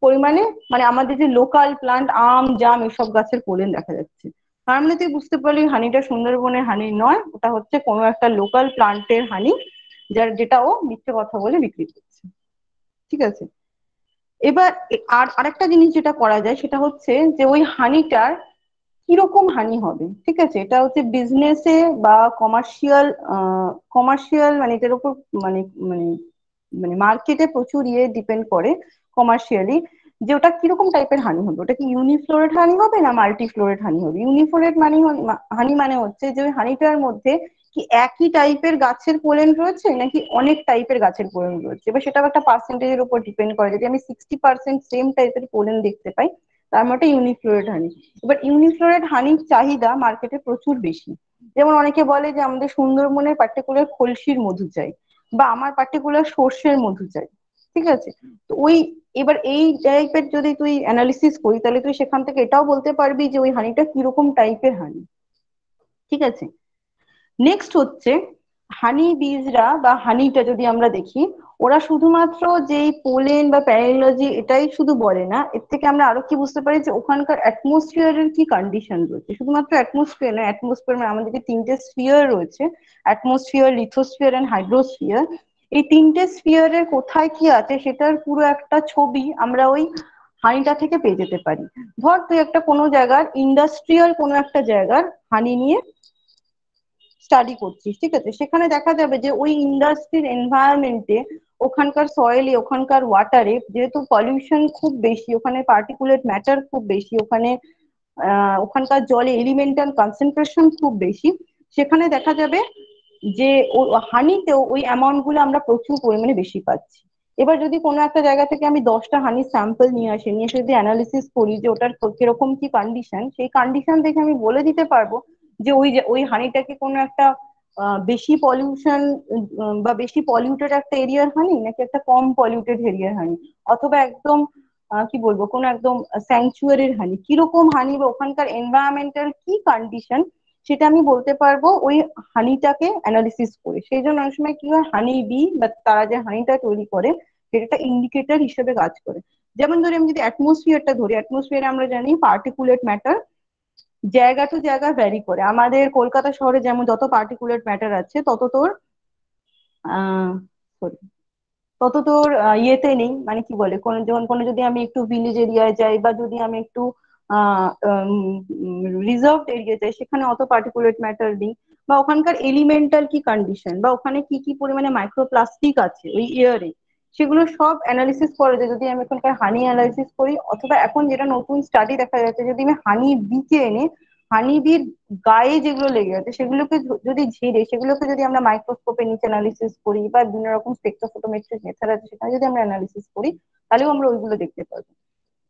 পরিমাণে মানে আমাদের যে লোকাল প্লান্ট আম জাম এসব গাছের পোলেন দেখা যাচ্ছে। তার মানে তুই বুঝতে পারলি হানিটা সুন্দরবনের হানি নয়, ওটা হচ্ছে কোনো একটা লোকাল প্লান্টের হানি, যেটা ও মিথ্যে কথা বলে বিক্রি করছে। ঠিক আছে, এবার আরেকটা জিনিস যেটা করা যায় সেটা হচ্ছে যে ওই হানিটার কিরকম হানি হবে। ঠিক আছে, এটা হচ্ছে বিজনেসে বা কমার্শিয়াল মানে এটার উপর মানে মানে মানে মার্কেটে প্রচুর ডিপেন্ড করে কমার্শিয়ালি, যে ওটা কিরকম টাইপের হানি হবে। ওটা কি ইউনিফ্লোরেট হানি হবে না মাল্টিফ্লোরেট হানি হবে। ইউনিফ্লোরেট হানি মানে হচ্ছে যে ওই হানিটার মধ্যে কি একই টাইপের গাছের পোলেন রয়েছে নাকি অনেক টাইপের গাছের পোলেন রয়েছে। এবার সেটা একটা পার্সেন্টেজের উপর ডিপেন্ড করে, যদি আমি 60% সেম টাইপের পোলেন দেখতে পাই তার মধ্যে ইউনিফ্লোরেট হানি। এবার ইউনিফ্লোরেট হানির চাহিদা মার্কেটে প্রচুর বেশি। যেমন অনেকে বলে যে আমাদের সুন্দরবনের পার্টিকুলার খলসির মধু চাই বা আমার পার্টিকুলার সর্ষের মধু চাই। ঠিক আছে, তো এবার এই টাইপের যদি তুই অ্যানালিসিস করি, তাহলে তুই সেখান থেকে এটাও বলতে পারবি যে ওই হানিটা কিরকম টাইপের হানি। ঠিক আছে, নেক্সট হচ্ছে হানি বীজরা বা হানিটা যদি আমরা দেখি, ওরা শুধুমাত্র যেই পোলেন বা প্যারাইনোলজি এটাই শুধু বলে না, এর থেকে আমরা আরো কি বুঝতে পারি যে ওখানকার অ্যাটমসফিয়ারের কি কন্ডিশন রয়েছে। শুধুমাত্র অ্যাটমসফিয়ার না, অ্যাটমসফিয়ার মানে আমাদের যে 3টে স্ফিয়ার রয়েছে, অ্যাটমসফিয়ার, লিথোস্ফিয়ার এন্ড হাইড্রোস্ফিয়ার, এই 3টে স্ফিয়ারের কোথায় কি আছে সেটার পুরো একটা ছবি আমরা ওই হানিটা থেকে পেয়ে যেতে পারি। ধর তুই একটা কোনো জায়গার ইন্ডাস্ট্রিয়াল কোনো একটা জায়গার হানি নিয়ে স্টাডি করছিস, ঠিক আছে, সেখানে দেখা যাবে যে ওই ইন্ডাস্ট্রির এনভায়রনমেন্টে, ওখানকার সয়েলে, ওখানকার ওয়াটারে যেহেতু পলিউশন খুব বেশি, ওখানে পার্টিকুলেট ম্যাটার খুব বেশি, ওখানকার জলে এলিমেন্টাল কনসেন্ট্রেশন খুব বেশি, সেখানে দেখা যাবে যে হানিতেও ওই অ্যামাউন্ট গুলো আমরা প্রচুর পরিমাণে বেশি পাচ্ছি। এবার যদি কোনো একটা জায়গা থেকে আমি 10টা হানির স্যাম্পল নিয়ে আসি, নিয়ে এসে যদি অ্যানালিসিস করি যে ওটার কিরকম কি কন্ডিশন, সেই কন্ডিশন দেখে আমি বলে দিতে পারবো যে ওই হানিটাকে কোনো একটা বেশি পলিউশন বা বেশি পলিউটেড একটা এরিয়ার হানি, নাকি একটা কম পলিউটেড এরিয়ার হানি, অথবা একদম কি বলবো কোন একদম স্যাংচুয়ারির হানি, কিরকম হানি বা ওখানকার এনভায়রনমেন্টাল কি কন্ডিশন, সেটা আমি বলতে পারবো ওই হানিটাকে অ্যানালিসিস করে। সেই জন্য অনেক সময় কি হয়, হানি বি বা তারা যে হানিটা তৈরি করে সেটা একটা ইন্ডিকেটর হিসেবে কাজ করে। যেমন ধরি আমি যদি অ্যাটমসফিয়ারটা ধরি, অ্যাটমসফিয়ারে আমরা জানি পার্টিকুলেট ম্যাটার জায়গা টু জায়গা ভ্যারি করে। আমাদের কলকাতা শহরে যেমন যত পার্টিকুলেট ম্যাটার আছে তত তোর আহ sorry, তত তোর ইয়েতে নেই, মানে কি বলে কোন যখন কোনো যদি আমি একটু ভিলেজ এরিয়ায় যাই বা যদি আমি একটু রিজার্ভ এরিয়া যাই, সেখানে অত পার্টিকুলেট ম্যাটার নেই। বা ওখানকার এলিমেন্টাল কি কন্ডিশন, বা ওখানে কি কি পরিমাণে মাইক্রোপ্লাস্টিক আছে ওই এয়ারে, সেগুলো সব অ্যানালিসিস করে যে যদি আমি এখানকার হানি অ্যানালিসিস করি, অথবা এখন যেটা নতুন স্টাডি দেখা যাচ্ছে, যদি আমি হানি বিকে এনে হানি বির গায়ে যেগুলো লেগে আছে সেগুলোকে যদি ঝেড়ে সেগুলোকে যদি আমরা মাইক্রোস্কোপে নিচে অ্যানালিসিস করি, বা বিভিন্ন রকম স্পেকট্রোফটোমেট্রিক মেথড আছে সেখানে যদি আমরা অ্যানালিসিস করি, তাহলেও আমরা ওইগুলো দেখতে পাবো।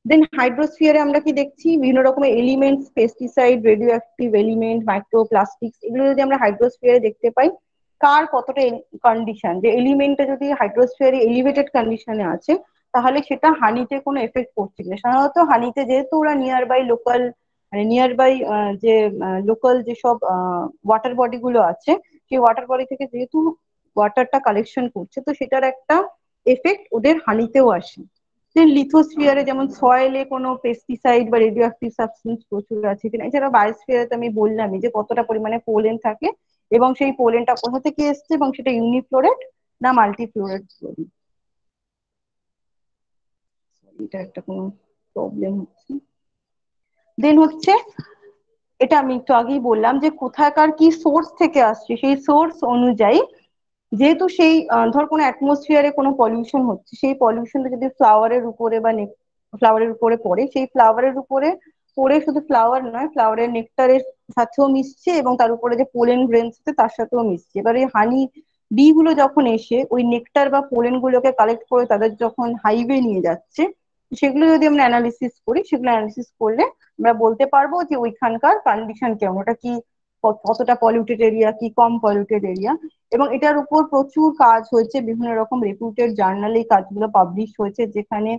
দেন হাইড্রোস্ফিয়ারে আমরা কি দেখছি, বিভিন্ন রকমের elements, pesticide, radioactive element, microplastics, এগুলো যদি আমরা হাইড্রোস্ফিয়ারে দেখতে পাই, কার কতটা কন্ডিশন, যে এলিমেন্টটা যদি হাইড্রোস্ফিয়ারে এলিভেটেড কন্ডিশনে আছে, তাহলে সেটা হানিতে কোনো এফেক্ট করছে কিনা। সাধারণত হানিতে যেহেতু ওরা নিয়ার বাই লোকাল, মানে নিয়ার বাই যে লোকাল যেসব ওয়াটার বডি গুলো আছে, সেই ওয়াটার বডি থেকে যেহেতু ওয়াটারটা কালেকশন করছে, তো সেটার একটা এফেক্ট ওদের হানিতেও আসে। দেন লিথোস্ফিয়ারে যেমন সয়েলে কোনো পেস্টিসাইড বা রেডিও অ্যাক্টিভ সাবস্টেন্স প্রচুর আছে কিনা। এছাড়া বায়োস্ফিয়ারে আমি বললামই যে কতটা পরিমাণে পোলেন থাকে, এবং সেই পোলেনটা কোথা থেকে এসছে, এবং সেটা ইউনিফ্লোরেট না মাল্টিফ্লোরেট ফ্লোরিন। এটা একটা কোনো প্রবলেম হচ্ছে। দেন হচ্ছে, এটা আমি একটু আগেই বললাম যে কোথাকার কি সোর্স থেকে আসছে, সেই সোর্স অনুযায়ী, যেহেতু সেই ধর কোনো অ্যাটমসফিয়ারে কোনো পলিউশন হচ্ছে, সেই পলিউশনটা যদি ফ্লাওয়ারের উপরে বা ফ্লাওয়ারের উপরে পড়ে, সেই ফ্লাওয়ারের উপরে পড়ে শুধু ফ্লাওয়ার নয়, ফ্লাওয়ারের নেকটারের সাথেও মিশছে, এবং তার উপরে যে পোলেন গ্রেনস আছে তার সাথেও মিশছে। এবার এই হানি বি গুলো যখন এসে ওই নেকটার বা পোলেন গুলোকে কালেক্ট করে তাদের যখন হাইভে নিয়ে যাচ্ছে, সেগুলো যদি আমরা অ্যানালিসিস করি, সেগুলো অ্যানালিসিস করলে আমরা বলতে পারবো যে ওইখানকার কন্ডিশন কেমন, ওটা কি কতটা পলিউটেড এরিয়া, কি কম পলিউটেড এরিয়া। এবং এটার উপর প্রচুর কাজ হয়েছে, বিভিন্ন রকম রেপুটেড জার্নালে এই কাজগুলো পাবলিশ হয়েছে, যেখানে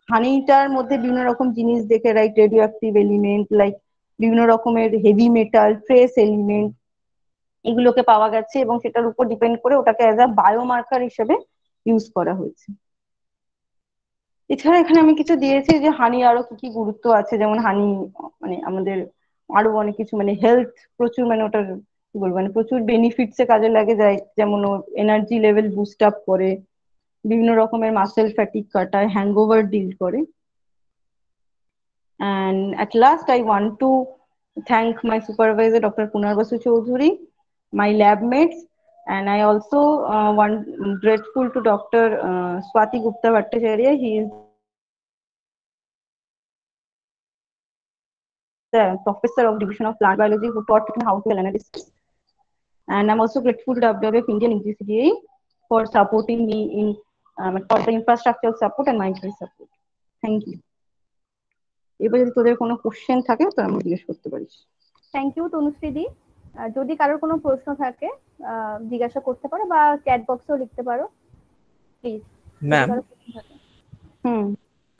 হানিটার মধ্যে বিভিন্ন রকম জিনিস দেখে, right, radio active element, like বিভিন্ন রকমের হেভি মেটাল, ট্রেস এলিমেন্ট, এগুলোকে পাওয়া গেছে, এবং সেটার উপর ডিপেন্ড করে ওটাকে অ্যাজ আ বায়োমার্কার হিসেবে ইউজ করা হয়েছে। এছাড়া এখানে আমি কিছু দিয়েছি যে হানি আরো কি কি গুরুত্ব আছে, যেমন হানি মানে আমাদের আরো অনেক কিছু, মানে হেলথ প্রচুর, মানে ওটার কি বলবো, মানে প্রচুর বেনিফিটস এ কাজে লাগে যায়, যেমন ও এনার্জি লেভেল বুস্ট আপ করে, বিভিন্ন রকমের মাসেল ফ্যাটিক কাটায়, হ্যাংওভার ডিল করে। And at last, I want to thank my supervisor, Dr. Punar Basu Choudhury, my lab mates, and I also want grateful to Dr. Swati Gupta Bhattacharya. He is the professor of division of plant biology who taught me how to analyze. And I'm also grateful to WWF Indian EGCDA for supporting me in for the infrastructural support and monetary support. Thank you. এবার যদি তোদের কোনো question থাকে তো আমি জিজ্ঞেস করতে পারিস। থ্যাংক ইউ তনুশ্রী দি। যদি কারোর কোনো প্রশ্ন থাকে জিজ্ঞাসা করতে পারো, বা চ্যাট বক্সেও লিখতে পারো প্লিজ। ম্যাম,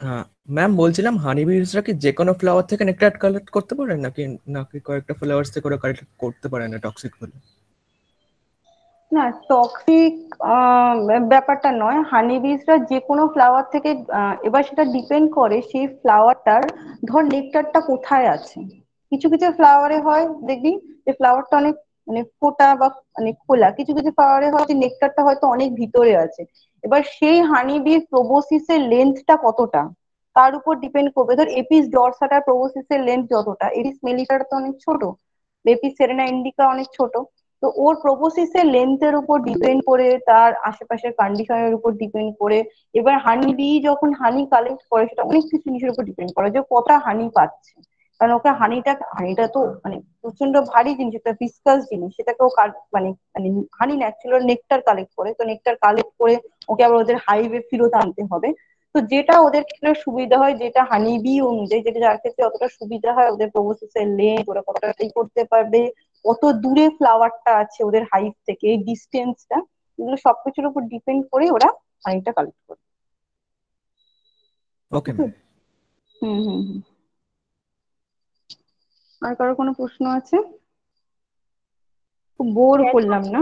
হ্যাঁ ম্যাম, বলছিলাম হানি বিজরা কি যে কোনো ফ্লাওয়ার থেকে নেকটার কালেক্ট করতে পারে, নাকি নাকি কয়েকটা ফ্লাওয়ার্স থেকে করে কালেক্ট করতে পারে না টক্সিক হলে? না, টক্সিক ব্যাপারটা নয়, হানি বিজরা যে কোনো ফ্লাওয়ার থেকে, এবার সেটা ডিপেন্ড করে সেই ফ্লাওয়ারটার ধর নেকটারটা কোথায় আছে। কিছু কিছু ফ্লাওয়ারে হয় দেখবি যে ফ্লাওয়ারটা অনেক মানে ফোটা বা অনেক খোলা, কিছু কিছু ফ্লাওয়ারে হয় যে নেকটারটা হয়তো অনেক ভিতরে আছে। এবার সেই হানি বির প্রোবোসিসের লেন্থটা কতটা, তার উপর ডিপেন্ড করবে। ধর এপিস ডরসাটা প্রোবোসিসের লেন্থ যতটা, এপিস মেলিফেরা তো অনেক ছোট, এপিস সেরেনা ইন্ডিকা অনেক ছোট, তো ওর প্রোবোসিসের লেন্থের উপর ডিপেন্ড করে, তার আশেপাশের কন্ডিশনের উপর ডিপেন্ড করে, এবার হানি বি যখন হানি কালেক্ট করে সেটা অনেক কিছু জিনিসের উপর ডিপেন্ড করে, যে কটা হানি পাচ্ছে। কারণ ওকে হানিটা তো মানে প্রচন্ড ভারী জিনিস, একটা ফিসকাস জিনিস, সেটাকে ও মানে মানে হানি ন্যাচুরাল নেকটার কালেক্ট করে, তো নেকটার কালেক্ট করে ওকে আবার ওদের হাইওয়ে ফেরত আনতে হবে। তো যেটা ওদের ক্ষেত্রে সুবিধা হয়, যেটা হানি বি অনুযায়ী, যেটা যার ক্ষেত্রে অতটা সুবিধা হয়, ওদের প্রসেসের লেন্থ, ওরা কতটা করতে পারবে, কত দূরে ফ্লাওয়ারটা আছে ওদের হাইট থেকে, এই ডিস্টেন্সটা, এগুলো সবকিছুর উপর ডিপেন্ড করে ওরা হানিটা কালেক্ট করে। Okay ma'am. হুম হুম হুম। আর কারো কোনো প্রশ্ন আছে? খুব বোর করলাম না?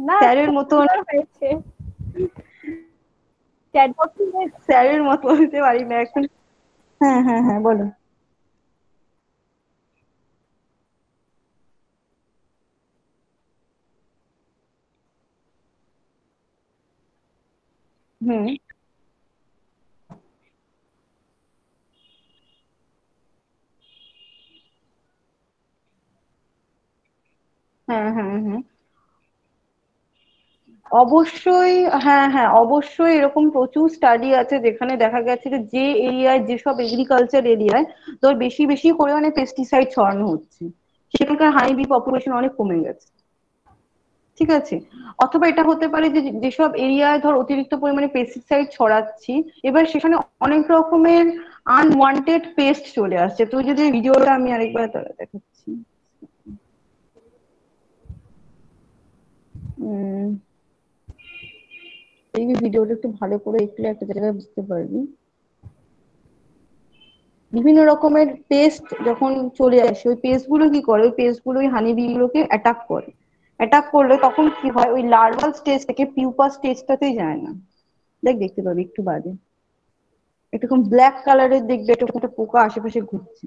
না, স্যারের মতো হয়েছে চ্যাটবক্সে স্যারের মতো হতে পারি না এখন। হ্যাঁ হ্যাঁ হ্যাঁ, বলো। হুম। হ্যাঁ হ্যাঁ হ্যাঁ, অবশ্যই। হ্যাঁ হ্যাঁ, অবশ্যই এরকম প্রচুর স্টাডি আছে যেখানে দেখা গেছে যে যে এরিয়ায়, যেসব এগ্রিকালচার এরিয়ায় তোর বেশি বেশি পরিমাণে পেস্টিসাইড ছড়ানো হচ্ছে, সেখানকার হানিবি পপুলেশন অনেক কমে গেছে। ঠিক আছে। অথবা এটা হতে পারে যে যেসব এরিয়ায় ধর অতিরিক্ত পরিমাণে পেস্টিসাইড ছড়াচ্ছি, এবার সেখানে অনেক রকমের আনওয়ান্টেড পেস্ট চলে আসছে। তুই যদি ভিডিওটা আমি আরেকবার দেখাচ্ছি, এই ভিডিওটা একটু ভালো করে দেখলে একটা জায়গায় বুঝতে পারবি। বিভিন্ন রকমের পেস্ট যখন চলে আসে, ওই পেস্ট গুলো কি করে, ওই পেস্ট গুলো ওই হানিবি গুলোকে অ্যাটাক করে। অ্যাটাক করলে তখন কি হয়, ওই লার্ভাল স্টেজ থেকে পিউপা স্টেজটাতেই যায় না। দেখতে পাবি একটু বাদে, এরকম ব্ল্যাক কালারের দেখবে এরকম একটা পোকা আশেপাশে ঘুরছে,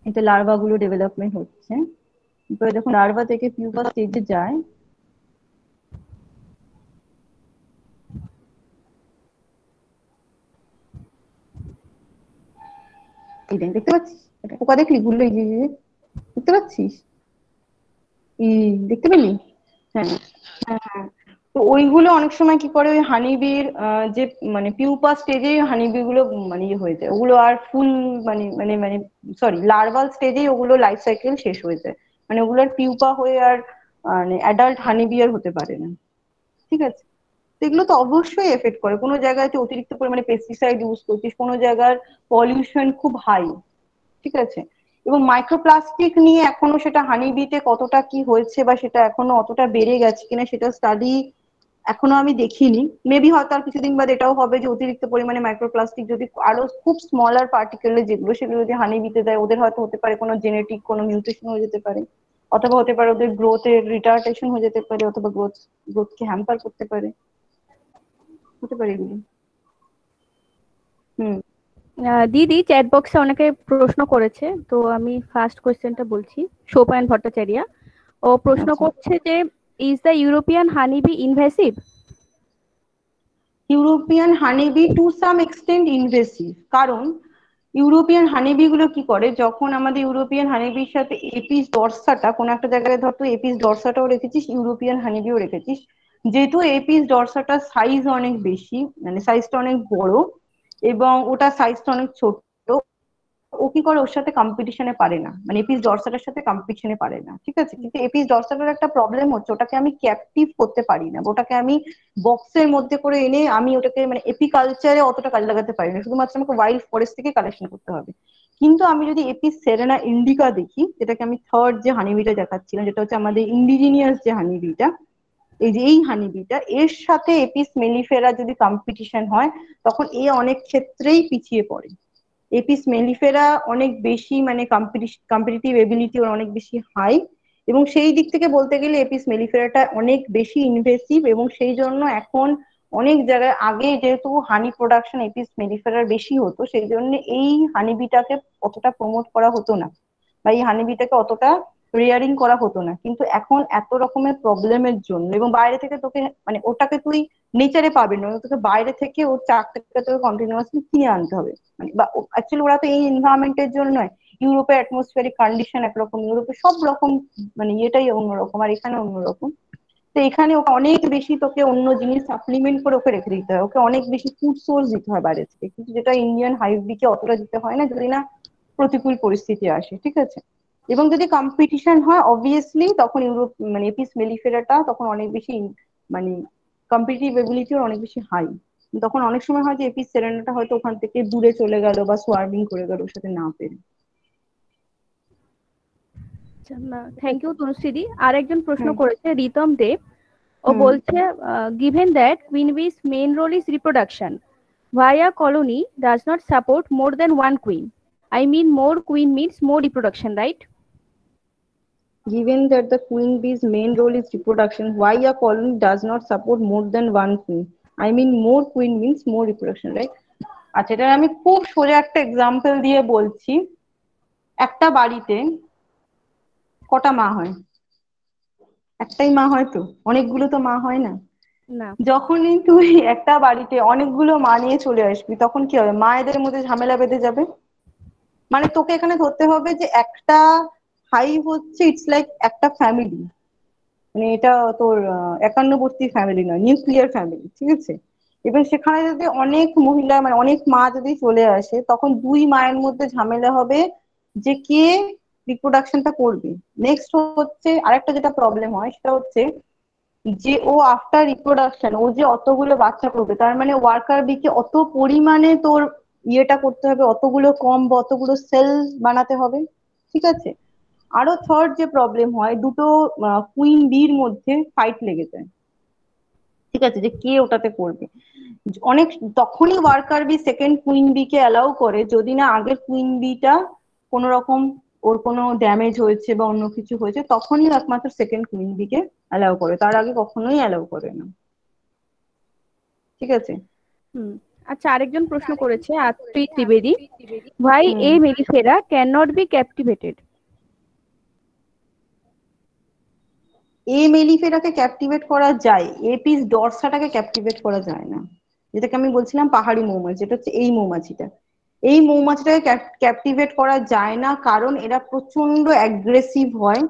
এতে লার্ভা গুলো ডেভেলপমেন্ট হচ্ছে। এরপরে যখন লার্ভা থেকে পিউপা স্টেজে যায়, এই দেখতে পাচ্ছিস একটা পোকা, দেখলি ঘুরলো, এই যে দেখতে পাচ্ছিস, দেখতে পেলি? হ্যাঁ হ্যাঁ হ্যাঁ। তো ওইগুলো অনেক সময় কি করে, ওই হানিবির যে মানে পিউপা স্টেজে হানিবি গুলো মানে ইয়ে হয়ে যায়, ওগুলো আর ফুল মানে মানে মানে সরি লার্ভাল স্টেজেই ওগুলো লাইফ সাইকেল শেষ হয়ে যায়, মানে ওগুলো আর পিউপা হয়ে আর মানে অ্যাডাল্ট হানিবি আর হতে পারে না। ঠিক আছে। এগুলো তো অবশ্যই এফেক্ট করে, কোনো জায়গায় তুই অতিরিক্ত পরিমাণে পেস্টিসাইড ইউজ করছিস, কোনো জায়গার পলিউশন খুব হাই। ঠিক আছে। এবং মাইক্রোপ্লাস্টিক নিয়ে এখনো সেটা হানিবিতে কতটা কি হয়েছে, বা সেটা এখনো অতটা বেড়ে গেছে কিনা সেটা স্টাডি এখনো আমি দেখিনি। মেবি হয়তো আর কিছুদিন বাদ এটাও হবে যে অতিরিক্ত পরিমাণে মাইক্রোপ্লাস্টিক যদি আরো খুব স্মলার পার্টিকেলে যেগুলো, সেগুলো যদি হানিবিতে দেয়, ওদের হয়তো হতে পারে কোনো জেনেটিক কোনো মিউটেশন হয়ে যেতে পারে, অথবা হতে পারে ওদের গ্রোথের রিটার্ডেশন হয়ে যেতে পারে, অথবা গ্রোথকে হ্যাম্পার করতে পারে, হতে পারে এগুলো। হুম। দিদি চ্যাট বক্সে অনেকে প্রশ্ন করেছে, তো আমি ফার্স্ট কোয়েশ্চেনটা বলছি। সোপায়ন ভট্টাচার্য ও প্রশ্ন আচ্ছা। করছে যে is the European honeybee invasive? European honeybee to some extent invasive, কারণ ইউরোপিয়ান হানিবি গুলো কি করে, যখন আমাদের ইউরোপিয়ান হানিবির সাথে এপিস ডরসাটা কোনো একটা জায়গায়, ধর তুই এপিস ডরসাটাও রেখেছিস, ইউরোপিয়ান হানিবিও রেখেছিস, যেহেতু এপিস ডরসাটার সাইজ অনেক বেশি, মানে সাইজটা অনেক বড় এবং ওটা সাইজটা অনেক ছোট, ও কি করে ওর সাথে কম্পিটিশনে পারে না, মানে এপিস ডরসাটার সাথে কম্পিটিশনে পারে না। ঠিক আছে। কিন্তু এপিস ডরসাটার একটা প্রবলেম হচ্ছে, ওটাকে আমি ক্যাপটিভ করতে পারি না, ওটাকে আমি বক্সের মধ্যে করে এনে আমি ওটাকে মানে এপিকালচারে অতটা কাজে লাগাতে পারি না, শুধুমাত্র আমাকে ওয়াইল্ড ফরেস্ট থেকে কালেকশন করতে হবে। কিন্তু আমি যদি এপিস সেরেনা ইন্ডিকা দেখি, যেটাকে আমি থার্ড যে হানিবিটা দেখাচ্ছিলাম, যেটা হচ্ছে আমাদের ইন্ডিজিনিয়াস যে হানিবিটা, এই যে এই হানিবিটা, এর সাথে এপিস মেলিফেরা যদি কম্পিটিশন হয়, তখন এ অনেক ক্ষেত্রেই পিছিয়ে পড়ে। এপিস মেলিফেরা অনেক বেশি মানে কম্পিটিটিভ এবিলিটি ওর অনেক বেশি হাই, এবং সেই দিক থেকে বলতে গেলে এপিস মেলিফেরাটা অনেক বেশি ইনভেসিভ, এবং সেই জন্য এখন অনেক জায়গায়, আগে যেহেতু হানি প্রোডাকশন এপিস মেলিফেরার বেশি হতো, সেই জন্য এই হানিবিটাকে অতটা প্রমোট করা হতো না, বা এই হানিবিটাকে অতটা রেয়ারিং করা হতো না, কিন্তু এখন এত রকমের প্রবলেমের জন্য এবং বাইরে থেকে তোকে মানে ওটাকে তুই নেচারে পাবি না, তোকে বাইরে থেকে ওর চাকরিটা তোকে কন্টিনিউয়াসলি কিনে আনতে হবে। মানে বা অ্যাকচুয়ালি ওরা তো এই এনভায়রনমেন্টের জন্য নয়। ইউরোপের অ্যাটমসফিয়ারিক কন্ডিশন একরকম, ইউরোপে সব রকম মানে এটাই অন্যরকম, আর এখানে অন্যরকম। তো এখানে ওকে অনেক বেশি তোকে অন্য জিনিস সাপ্লিমেন্ট করে ওকে রেখে দিতে হয়, ওকে অনেক বেশি ফুড সোর্স দিতে হয় বাইরে থেকে, কিন্তু যেটা ইন্ডিয়ান হাইভবিকে অতটা দিতে হয় না যদি না প্রতিকূল পরিস্থিতি আসে, ঠিক আছে। এবং যদি কম্পিটিশন হয় অবভিয়াসলি তখন ইউরোপ মানে এপিস মেলিফেরাটা তখন অনেক বেশি মানে কম্পিটিটিভ এবিলিটি অনেক বেশি হাই। তখন অনেক সময় হয় যে এপিস সেরেনাটা হয়তো ওখান থেকে দূরে চলে গেল বা সোয়ার্মিং করে গেল ওর সাথে না পেরে। Thank you তনুশ্রীদি। আর একজন প্রশ্ন হ্যাঁ। করেছে রিতম দেব, ও বলছে given that queen bee's main role is reproduction, why a colony does not support more than one queen? I mean more queen means more reproduction, right? Given that the queen bee's main role is reproduction, why a colony does not support more than one queen? I mean more queen means more reproduction, right? আচ্ছা, এটা আমি খুব সোজা একটা example দিয়ে বলছি। একটা বাড়িতে কটা মা হয়? একটাই মা হয় তো, অনেকগুলো তো মা হয় না। না। যখনই তুই একটা বাড়িতে অনেকগুলো মা নিয়ে চলে আসবি তখন কি হবে? মায়েদের মধ্যে ঝামেলা বেঁধে যাবে। মানে তোকে এখানে ধরতে হবে যে একটা হাইভ হচ্ছে ইটস লাইক একটা ফ্যামিলি, মানে এটা তোর একান্নবর্তী ফ্যামিলি নয়, নিউক্লিয়ার ফ্যামিলি, ঠিক আছে। এবং সেখানে যদি অনেক মহিলা মানে অনেক মা যদি চলে আসে তখন দুই মায়ের মধ্যে ঝামেলা হবে যে কে রিপ্রোডাকশনটা করবে। নেক্সট হচ্ছে আরেকটা যেটা প্রবলেম হয় সেটা হচ্ছে যে ও আফটার রিপ্রোডাকশন ও যে অতগুলো বাচ্চা করবে, তার মানে ওয়ার্কার বিকে অত পরিমাণে তোর ইয়েটা করতে হবে, অতগুলো কম বা অতগুলো সেল বানাতে হবে, ঠিক আছে। আরো থার্ড যে প্রবলেম হয়, দুটো কুইন বির মধ্যে ফাইট লেগে যায়, ঠিক আছে, যে কে ওটাতে করবে। অনেক তখনই worker bee second queen bee কে অ্যালাউ করে যদি না আগের কুইন বিটা কোনো রকম ওর কোনো ড্যামেজ হয়েছে বা অন্য কিছু হয়েছে, তখনই একমাত্র সেকেন্ড কুইন বি কে অ্যালাউ করে, তার আগে কখনোই অ্যালাউ করে না, ঠিক আছে। আচ্ছা, আরেকজন প্রশ্ন করেছে Atri Trivedi, why a mellifera cannot be captivated? A মেলিফেরাকে ক্যাপটিভেট করা যায়, এপিস ডরসাটাকে ক্যাপটিভেট করা যায় না, যেটাকে আমি বলছিলাম পাহাড়ি মৌমাছি, যেটা হচ্ছে এই মৌমাছিটা। এই মৌমাছিটাকে ক্যাপটিভেট করা যায় না কারণ এরা প্রচন্ড অ্যাগ্রেসিভ হয়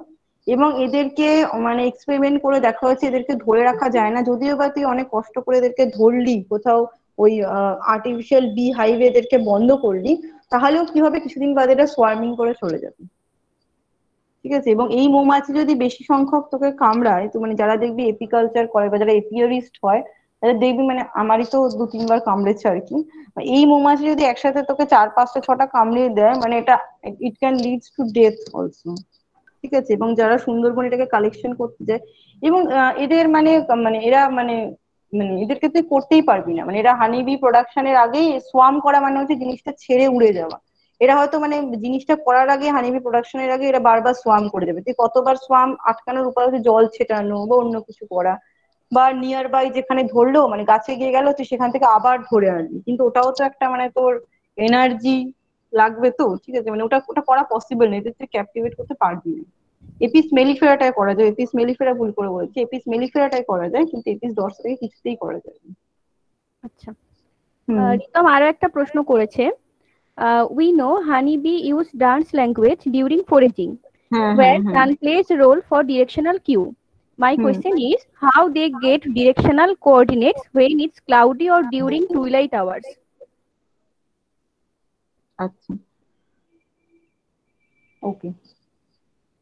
এবং এদেরকে মানে এক্সপেরিমেন্ট করে দেখা হয়েছে এদেরকে ধরে রাখা যায় না। যদিও বা তুই অনেক কষ্ট করে এদেরকে ধরলি কোথাও ওই আর্টিফিশিয়াল বি হাইভে এদেরকে বন্ধ করলি, তাহলেও কি হবে কিছুদিন বাদে এরা সোয়ার্মিং করে চলে যাবে, ঠিক আছে। এবং এই মৌমাছি যদি বেশি সংখ্যক তোকে কামড়ায়, তো মানে যারা দেখবি এপিকালচার করে বা যারা এপিওরিস্ট হয় তাদের দেখবি, মানে আমারই তো 2-3 বার কামড়েছে আর কি, এই মৌমাছি যদি একসাথে তোকে 4-5-6টা কামড়িয়ে দেয় মানে এটা it can leads to death also, ঠিক আছে। এবং যারা সুন্দরবন এটাকে কালেকশন করতে যায় এবং এদের মানে মানে এরা মানে মানে এদেরকে তুই করতেই পারবি না, মানে এরা হানিবি প্রোডাকশনের আগেই সোয়াম করা মানে হচ্ছে জিনিসটা ছেড়ে উড়ে যাওয়া। এরা হয়তো মানে জিনিসটা করার আগে হানিবি প্রোডাকশনের আগে এরা বারবার সোয়াম করে দেবে। তুই কতবার সোয়াম আটকানোর উপায় হচ্ছে জল ছেটানো বা অন্য কিছু করা, বা নিয়ার বাই যেখানে ধরলো মানে গাছে গিয়ে গেল তুই সেখান থেকে আবার ধরে আনবি, কিন্তু ওটাও তো একটা মানে তোর এনার্জি লাগবে তো, ঠিক আছে। মানে ওটা ওটা করা পসিবল নেই, তুই ক্যাপটিভেট করতে পারবি না। এপিস মেলিফেরাটাই করা যায়, এপিস মেলিফেরা ভুল করে বলছি, এপিস মেলিফেরাটাই করা যায় কিন্তু এপিস ডরসাটাকে কিছুতেই করা যায় না। আচ্ছা, রিতম আরো একটা প্রশ্ন করেছে, we know honeybee use dance language during foraging, where sun plays a role for directional cue. My question is how they get directional coordinates when it's cloudy or during twilight hours? আচ্ছা, ওকে,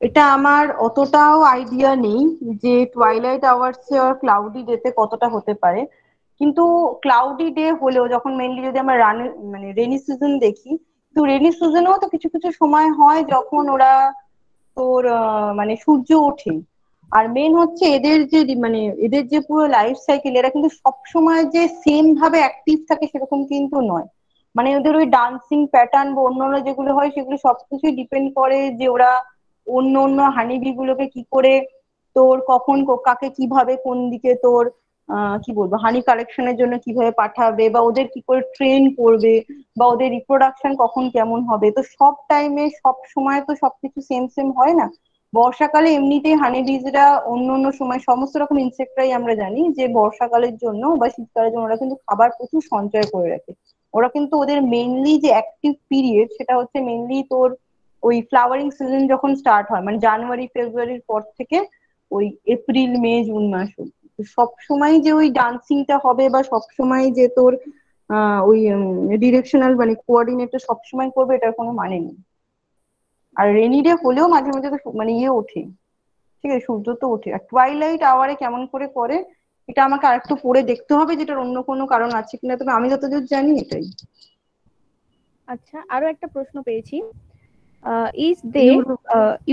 এটা আমার অতটাও idea নেই যে twilight আওয়ার্সে আর cloudy ডেতে কতটা হতে পারে, কিন্তু ক্লাউডি ডে হলেও যখন মেইনলি যদি আমরা মানে রেনি সিজন দেখি, তো রেনি সিজনেও তো কিছু কিছু সময় হয় যখন ওরা তোর মানে সূর্য ওঠে। আর মেন হচ্ছে এদের যে মানে এদের যে পুরো লাইফ সাইকেল, এরা কিন্তু সবসময় যে সেম ভাবে অ্যাক্টিভ থাকে সেরকম কিন্তু নয়। মানে ওদের ওই ডান্সিং প্যাটার্ন বা অন্যান্য যেগুলো হয় সেগুলো সবকিছুই ডিপেন্ড করে যে ওরা অন্য অন্য হানিবি গুলোকে কি করে তোর কখন কাকে কিভাবে কোন দিকে তোর কি বলবো হানি কালেকশনের জন্য কিভাবে পাঠাবে বা ওদের কি করে ট্রেন করবে বা ওদের রিপ্রোডাকশন কখন কেমন হবে। তো সব টাইমে সব সময় তো সবকিছু সেম সেম হয় না, বর্ষাকালে এমনিতেই হানিবিজরা অন্য অন্য সময় সমস্ত রকম ইনসেক্টরাই আমরা জানি যে বর্ষাকালের জন্য বা শীতকালের জন্য ওরা কিন্তু খাবার প্রচুর সঞ্চয় করে রাখে। ওরা কিন্তু ওদের মেইনলি যে অ্যাক্টিভ পিরিয়ড সেটা হচ্ছে মেইনলি তোর ওই ফ্লাওয়ারিং সিজন যখন স্টার্ট হয়, মানে জানুয়ারি ফেব্রুয়ারির পর থেকে ওই এপ্রিল মে জুন মাস অব্দি। সব সময় যে ওই ডান্সিংটা হবে বা সব সময় যে তোর ওই ডিরেকশনাল মানে কোঅর্ডিনেটর সবসময় করবে এটার কোনো মানে নেই। আর রেনি ডে হলেও মাঝে মাঝে তো মানে ওঠে, ঠিক আছে, সূর্য তো ওঠে। আর টুয়াইলাইট আওয়ারে কেমন করে করে এটা আমাকে আরেকটু পরে দেখতে হবে যেটার অন্য কোনো কারণ আছে কিনা, তবে আমি যতদূর জানি এটাই। আচ্ছা, আরো একটা প্রশ্ন পেয়েছি। Is they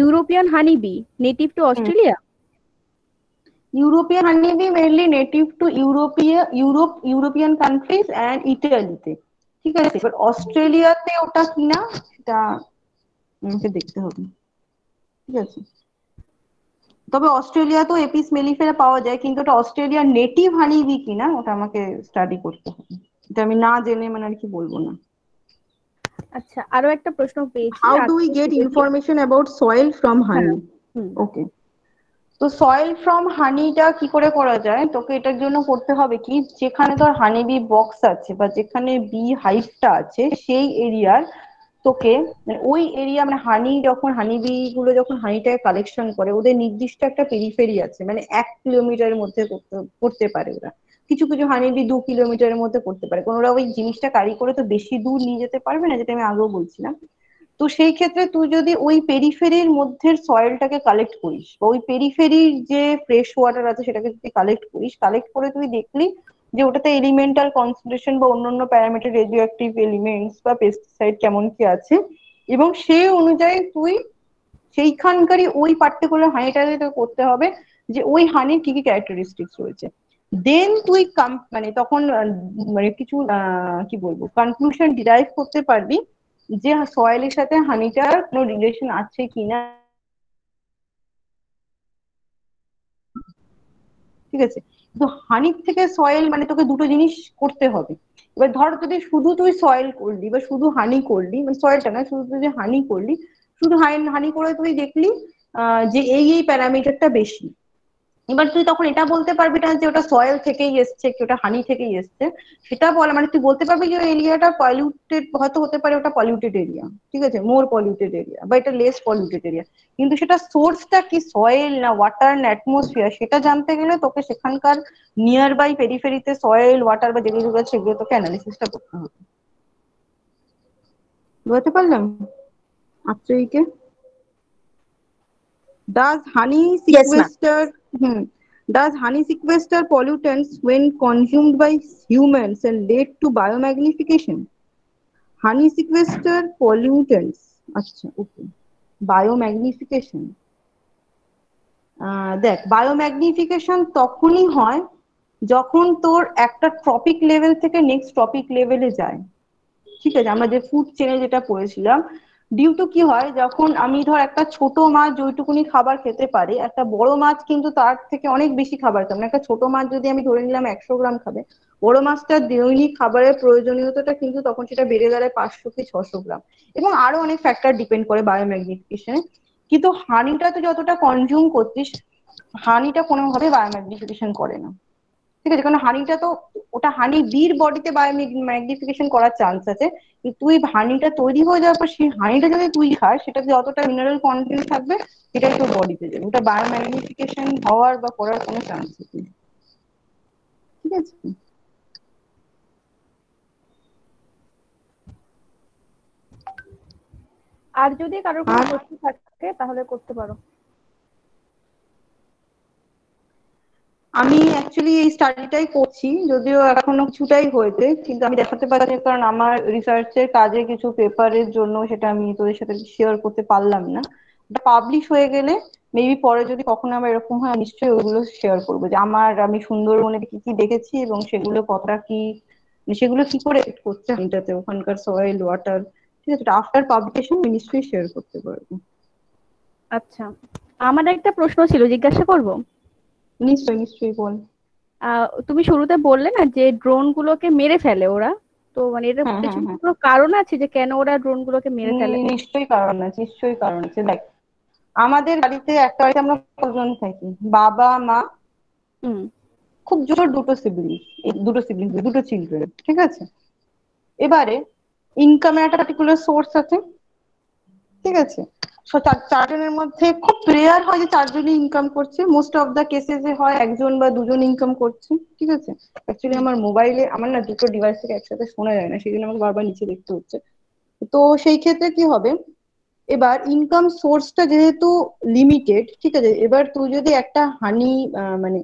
European honey bee native to Australia? European honey bee mainly native to European countries and ইটালিতে, ঠিক আছে। এবার অস্ট্রেলিয়াতে ওটা কিনা সেটা আমাকে দেখতে হবে, ঠিক আছে। তবে অস্ট্রেলিয়াতেও এপিস মেলিফেরা পাওয়া যায়, কিন্তু ওটা অস্ট্রেলিয়ার নেটিভ হানি বি কিনা ওটা আমাকে স্টাডি করতে হবে, এটা আমি না জেনে মানে আর কি বলবো না। আচ্ছা, আরো একটা প্রশ্ন পেয়েছি। How do we get information about soil from honey? Okay, তো সয়েল ফ্রম হানিটা কি করে করা যায়, তোকে এটার জন্য করতে হবে কি, যেখানে তোর হানি বি বক্স আছে বা যেখানে বি হাইভটা আছে সেই এরিয়ার তোকে মানে ওই এরিয়া মানে হানি যখন হানি বি গুলো যখন হানিটাকে কালেকশন করে ওদের নির্দিষ্ট একটা পেরিফেরি আছে, মানে 1 কিলোমিটারের মধ্যে করতে পারে ওরা। কিছু কিছু হানি বি 2 কিলোমিটারের মধ্যে করতে পারে, কারণ ওরা ওই জিনিসটা ক্যারি করে তো বেশি দূর নিয়ে যেতে পারবে না, যেটা আমি আগেও বলছিলাম। তো সেই ক্ষেত্রে তুই যদি ওই পেরিফেরির মধ্যে সয়েলটাকে কালেক্ট করিস বা ওই পেরিফেরির যে ফ্রেশ ওয়াটার আছে সেটাকে যদি কালেক্ট করিস, কালেক্ট করে তুই দেখলি যে ওটাতে এলিমেন্টাল কনসেন্ট্রেশন বা অন্যান্য প্যারামিটার রেডিও অ্যাক্টিভ এলিমেন্টস বা পেস্টিসাইড কেমন কি আছে, এবং সেই অনুযায়ী তুই সেইখানকারই ওই পার্টিকুলার হানিটাকে করতে হবে যে ওই হানির কি কি ক্যারেক্টারিস্টিক্স রয়েছে। দেন তুই মানে তখন মানে কিছু কি বলবো কনক্লুশন ডিরাইভ করতে পারবি যে সয়েলের সাথে হানিটার কোনো রিলেশন আছে কিনা, ঠিক আছে। তো হানির থেকে সয়েল মানে তোকে দুটো জিনিস করতে হবে। এবার ধর যদি শুধু তুই সয়েল করলি বা শুধু হানি করলি, মানে সয়েলটা না শুধু তুই হানি করলি, শুধু হানি করে তুই দেখলি যে এই এই প্যারামিটারটা বেশি, এবার তুই তখন এটা বলতে পারবি না যে ওটা সয়েল থেকেই এসছে কি ওটা হানি থেকেই এসছে, সেটা বলা মানে তুই বলতে পারবি যে ওই এরিয়াটা পলিউটেড হয়তো হতে পারে, ওটা পলিউটেড এরিয়া, ঠিক আছে, মোর পলিউটেড এরিয়া বা এটা লেস পলিউটেড এরিয়া, কিন্তু সেটা সোর্সটা কি সয়েল না ওয়াটার না অ্যাটমসফিয়ার সেটা জানতে গেলে তোকে সেখানকার নিয়ার বাই পেরিফেরিতে সয়েল ওয়াটার বা যেগুলো আছে সেগুলো তোকে অ্যানালিসিসটা করতে হবে। বুঝতে পারলাম আত্মীয়কে? Does honey Yes, ma'am. sequester does honey sequester pollutants when consumed by humans and lead to biomagnification? Honey sequester pollutants, আচ্ছা ওকে, biomagnification। দেখ বায়োম্যাগনিফিকেশন তখনই হয় যখন তোর একটা ট্রপিক লেভেল থেকে নেক্সট ট্রপিক লেভেলে যায়, ঠিক আছে। আমরা যে ফুড চেনে যেটা পড়েছিলাম, ডিউ টু কি হয় যখন আমি ধর একটা ছোট মাছ যেটুকুনি খাবার খেতে পারে, একটা বড় মাছ কিন্তু তার থেকে অনেক বেশি খাবার খাবে। একটা ছোট মাছ যদি আমি ধরে নিলাম 100 গ্রাম খাবে, বড় মাছটার দৈনিক খাবারের প্রয়োজনীয়তাটা কিন্তু তখন সেটা বেড়ে দাঁড়ায় 500 কি 600 গ্রাম, এবং আরো অনেক ফ্যাক্টর ডিপেন্ড করে বায়োম্যাগনিফিকেশনে। কিন্তু হানিটা তো যতটা কনজিউম করছিস, হানিটা কোনোভাবে বায়োম্যাগনিফিকেশন করে না, ঠিক আছে, কারণ হানিটা তো ওটা হানি বীর বডিতে বায়োম্যাগনিফিকেশন করার চান্স আছে, কিন্তু তুই হানিটা তৈরি হয়ে যাওয়ার পর সেই হানিটা যদি তুই খাস সেটাতে যতটা মিনারেল কন্টেন্ট থাকবে সেটাই তোর বডিতে যাবে, ওটা বায়োম্যাগনিফিকেশন হওয়ার বা করার কোনো চান্স নেই, ঠিক আছে। আর যদি কারোর কোনো প্রশ্ন থাকে তাহলে করতে পারো। আমি অ্যাকচুয়ালি এই স্টাডিটাই করছি, যদিও এখনো কিছুটাই হয়েছে, কিন্তু আমি দেখাতে পারছি কারণ আমার রিসার্চের কাজে কিছু পেপারের জন্য সেটা আমি তোদের সাথে শেয়ার করতে পারলাম না। এটা পাবলিশ হয়ে গেলে মেবি পরে যদি কখনো আমার এরকম হয় নিশ্চয়ই ওগুলো শেয়ার করবো যে আমি সুন্দরবনে কি কি দেখেছি এবং সেগুলো কতটা কি সেগুলো কি করে এফেক্ট করছে এটাতে ওখানকার সয়েল ওয়াটার, ঠিক আছে। আফটার পাবলিকেশন আমি নিশ্চয়ই শেয়ার করতে পারবো। আচ্ছা, আমার একটা প্রশ্ন ছিল, জিজ্ঞাসা করব? নিশ্চয়ই নিশ্চয়ই বল। তুমি শুরুতে বললে না যে ড্রোন গুলোকে মেরে ফেলে ওরা, তো মানে এর পেছনে কোনো কারণ আছে যে কেন ওরা ড্রোন গুলোকে মেরে ফেলে? নিশ্চয়ই কারণ আছে, নিশ্চয়ই কারণ আছে। দেখ আমাদের বাড়িতে একটা বাড়িতে আমরা কতজন থাকি, বাবা মা, হুম। খুব জোর দুটো সিবলিংস দুটো চিলড্রেন, ঠিক আছে। এবারে ইনকামের একটা পার্টিকুলার সোর্স আছে, ঠিক আছে। চারজনের মধ্যে খুব রেয়ার হয় যে চারজনই ইনকাম করছে, মোস্ট অফ দা কেসেস হয় একজন বা দুজন ইনকাম করছে, ঠিক আছে। অ্যাকচুয়ালি আমার মোবাইলে আমার না দুটো ডিভাইস থেকে একসাথে শোনা যায় না, সেই জন্য আমাকে বারবার নিচে দেখতে হচ্ছে। তো সেই ক্ষেত্রে কি হবে, এবার ইনকাম সোর্সটা যেহেতু লিমিটেড, ঠিক আছে। এবার তুই যদি একটা মানে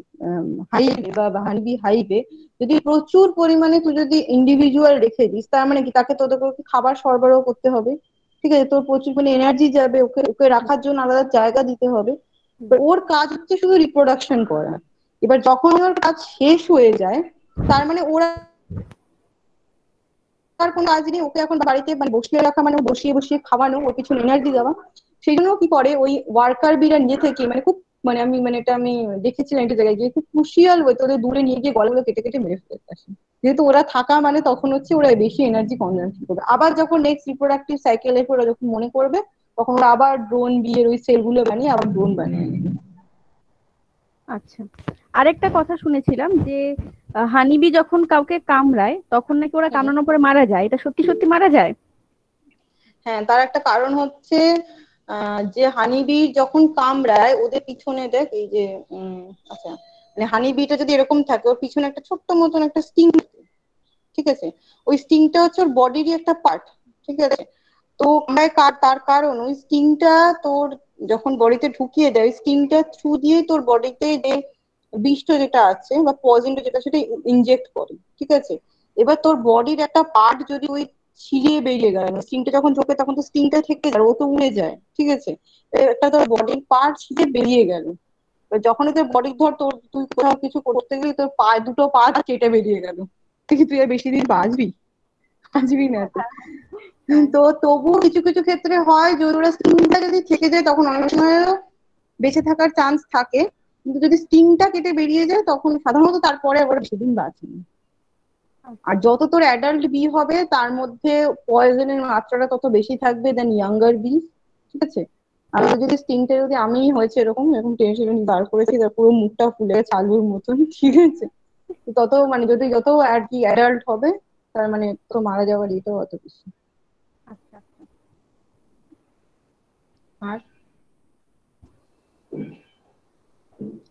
হাইওয়ে বা হানিবি হাইওয়ে যদি প্রচুর পরিমাণে তুই যদি ইন্ডিভিজুয়াল রেখে দিস, তার মানে কি তাকে তোদেরকে খাবার সরবরাহ করতে হবে, ঠিক আছে। তোর প্রচুর মানে এনার্জি যাবে, ওকে ওকে রাখার জন্য আলাদা জায়গা দিতে হবে। ওর কাজ হচ্ছে শুধু রিপ্রোডাকশন করা। এবার যখন ওর কাজ শেষ হয়ে যায়, তার মানে ওরা তার কোনো কাজ নেই, ওকে এখন বাড়িতে মানে বসিয়ে রাখা মানে বসিয়ে বসিয়ে খাওয়ানো, ওর পিছনে এনার্জি দেওয়া। সেই জন্য কি করে ওই ওয়ার্কার বিরা নিজে থেকে মানে খুব মানে আমি মানে এটা আমি দেখেছিলাম একটা জায়গায় গিয়ে, খুব ক্রুশিয়াল ওয়ে তোদের দূরে নিয়ে গিয়ে গলাগুলো কেটে কেটে মেরে ফেলতে আসে। যেহেতু ওরা থাকা মানে তখন হচ্ছে ওরা বেশি এনার্জি কনজাম্পশন করবে। আবার যখন নেক্সট রিপ্রোডাক্টিভ সাইকেল এসে ওরা যখন মনে করবে, তখন ওরা আবার ড্রোন বিয়ের ওই সেলগুলো বানিয়ে আবার ড্রোন বানিয়ে নেবে। আচ্ছা, আরেকটা কথা শুনেছিলাম যে হানিবি যখন কাউকে কামড়ায় তখন নাকি ওরা কামড়ানোর পরে মারা যায়, এটা সত্যি সত্যি মারা যায়? হ্যাঁ, তার একটা কারণ হচ্ছে যে হানিবি যখন কামড়ায় ওদের পিছনে দেখ এই যে আচ্ছা মানে হানিবিটা যদি এরকম থাকে, ওর পিছনে একটা ছোট্ট মতন একটা স্টিং, ঠিক আছে। ওই স্টিংটা হচ্ছে ওর বডিরই একটা পার্ট, ঠিক আছে। তো তার কারণ ওই স্টিংটা তোর যখন বডিতে ঢুকিয়ে দেয়, স্টিংটা থ্রু দিয়ে তোর বডিতে যে বিষটা যেটা আছে বা পয়জনটা যেটা সেটা ইনজেক্ট করে, ঠিক আছে। এবার তোর বডির একটা পার্ট যদি ওই ছিঁড়িয়ে বেরিয়ে গেল, স্টিংটা যখন ঢোকে তখন তো স্টিংটা থেকে যায়, ও তো উড়ে যায়, ঠিক আছে। একটা তোর বডির পার্ট ছিঁড়ে বেরিয়ে গেল, যখন তোর বডির ধর তোর তুই কোথাও কিছু করতে গেলে তোর দুটো পা কেটে বেরিয়ে গেল, তুই আর বেশি দিন বাঁচবি? বাঁচবি না তো। তো তবুও কিছু কিছু ক্ষেত্রে হয় যদি ওরা স্টিংটা যদি থেকে যায় তখন অনেক সময় বেঁচে থাকার চান্স থাকে, কিন্তু যদি স্টিংটা কেটে বেরিয়ে যায় তখন সাধারণত তারপরে আবার বেশি দিন বাঁচে না। আর যত তোর অ্যাডাল্ট বি হবে তার মধ্যে পয়জনের মাত্রাটা তত বেশি থাকবে দেন ইয়াঙ্গার বি, ঠিক আছে। আর যদি স্টিংটা যদি আমি হয়েছে এরকম এরকম টেনশন বার করেছি, তার পুরো মুখটা ফুলে চালুর মতন, ঠিক আছে। তত মানে যদি যত আর কি অ্যাডাল্ট হবে তার মানে তো মারা যাওয়ার ইয়েটাও অত বেশি। আচ্ছা। আর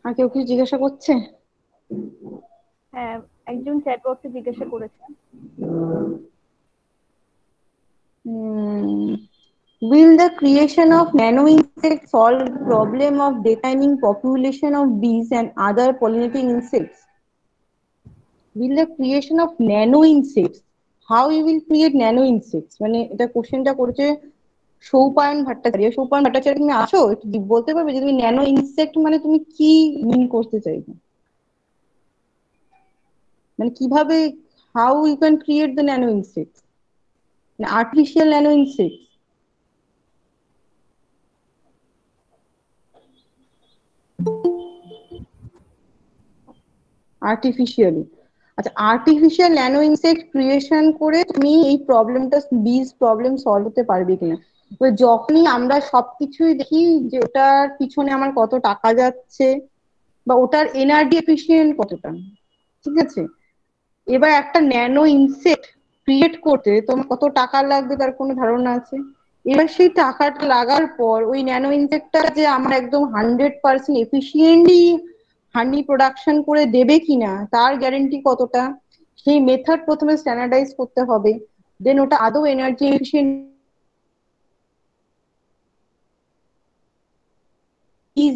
আর কেউ কিছু জিজ্ঞাসা করছে? হ্যাঁ, একজন চ্যাট বক্সে জিজ্ঞাসা করেছে। Will the creation of nano insects solve the problem of declining population of bees and other pollinating insects? Will the creation of nano insects, how you will create nano insects? মানে এটা কোশ্চেনটা করেছে সৌপায়ন ভট্টাচার্য। সৌপায়ন ভট্টাচার্য তুমি আছো, একটু বলতে পারবে যে তুমি ন্যানো ইনসেক্ট মানে তুমি কি মিন করতে চাইবে, মানে কিভাবে, how you can create the nano insect, artificial nano insect? Artificially, আচ্ছা আর্টিফিশিয়াল ন্যানো ইনসেক্ট ক্রিয়েশন করে তুমি এই প্রবলেমটা বীজ প্রবলেম সলভ হতে পারবে কিনা। যখনই আমরা সবকিছুই দেখি যে ওটার পিছনে আমার কত টাকা যাচ্ছে বা ওটার এনার্জি এফিসিয়েন্ট কতটা, ঠিক আছে। এবার একটা ন্যানো ইনসেক্ট ক্রিয়েট করতে তোমার কত টাকা লাগবে তার কোনো ধারণা আছে? এবার সেই টাকাটা লাগার পর ওই ন্যানো ইনসেক্টটা যে আমার একদম 100% এফিসিয়েন্টলি হানি প্রোডাকশন করে দেবে কিনা তার গ্যারেন্টি কতটা? সেই মেথড প্রথমে স্ট্যান্ডার্ডাইজ করতে হবে, দেন ওটা আদৌ এনার্জি এফিসিয়েন্ট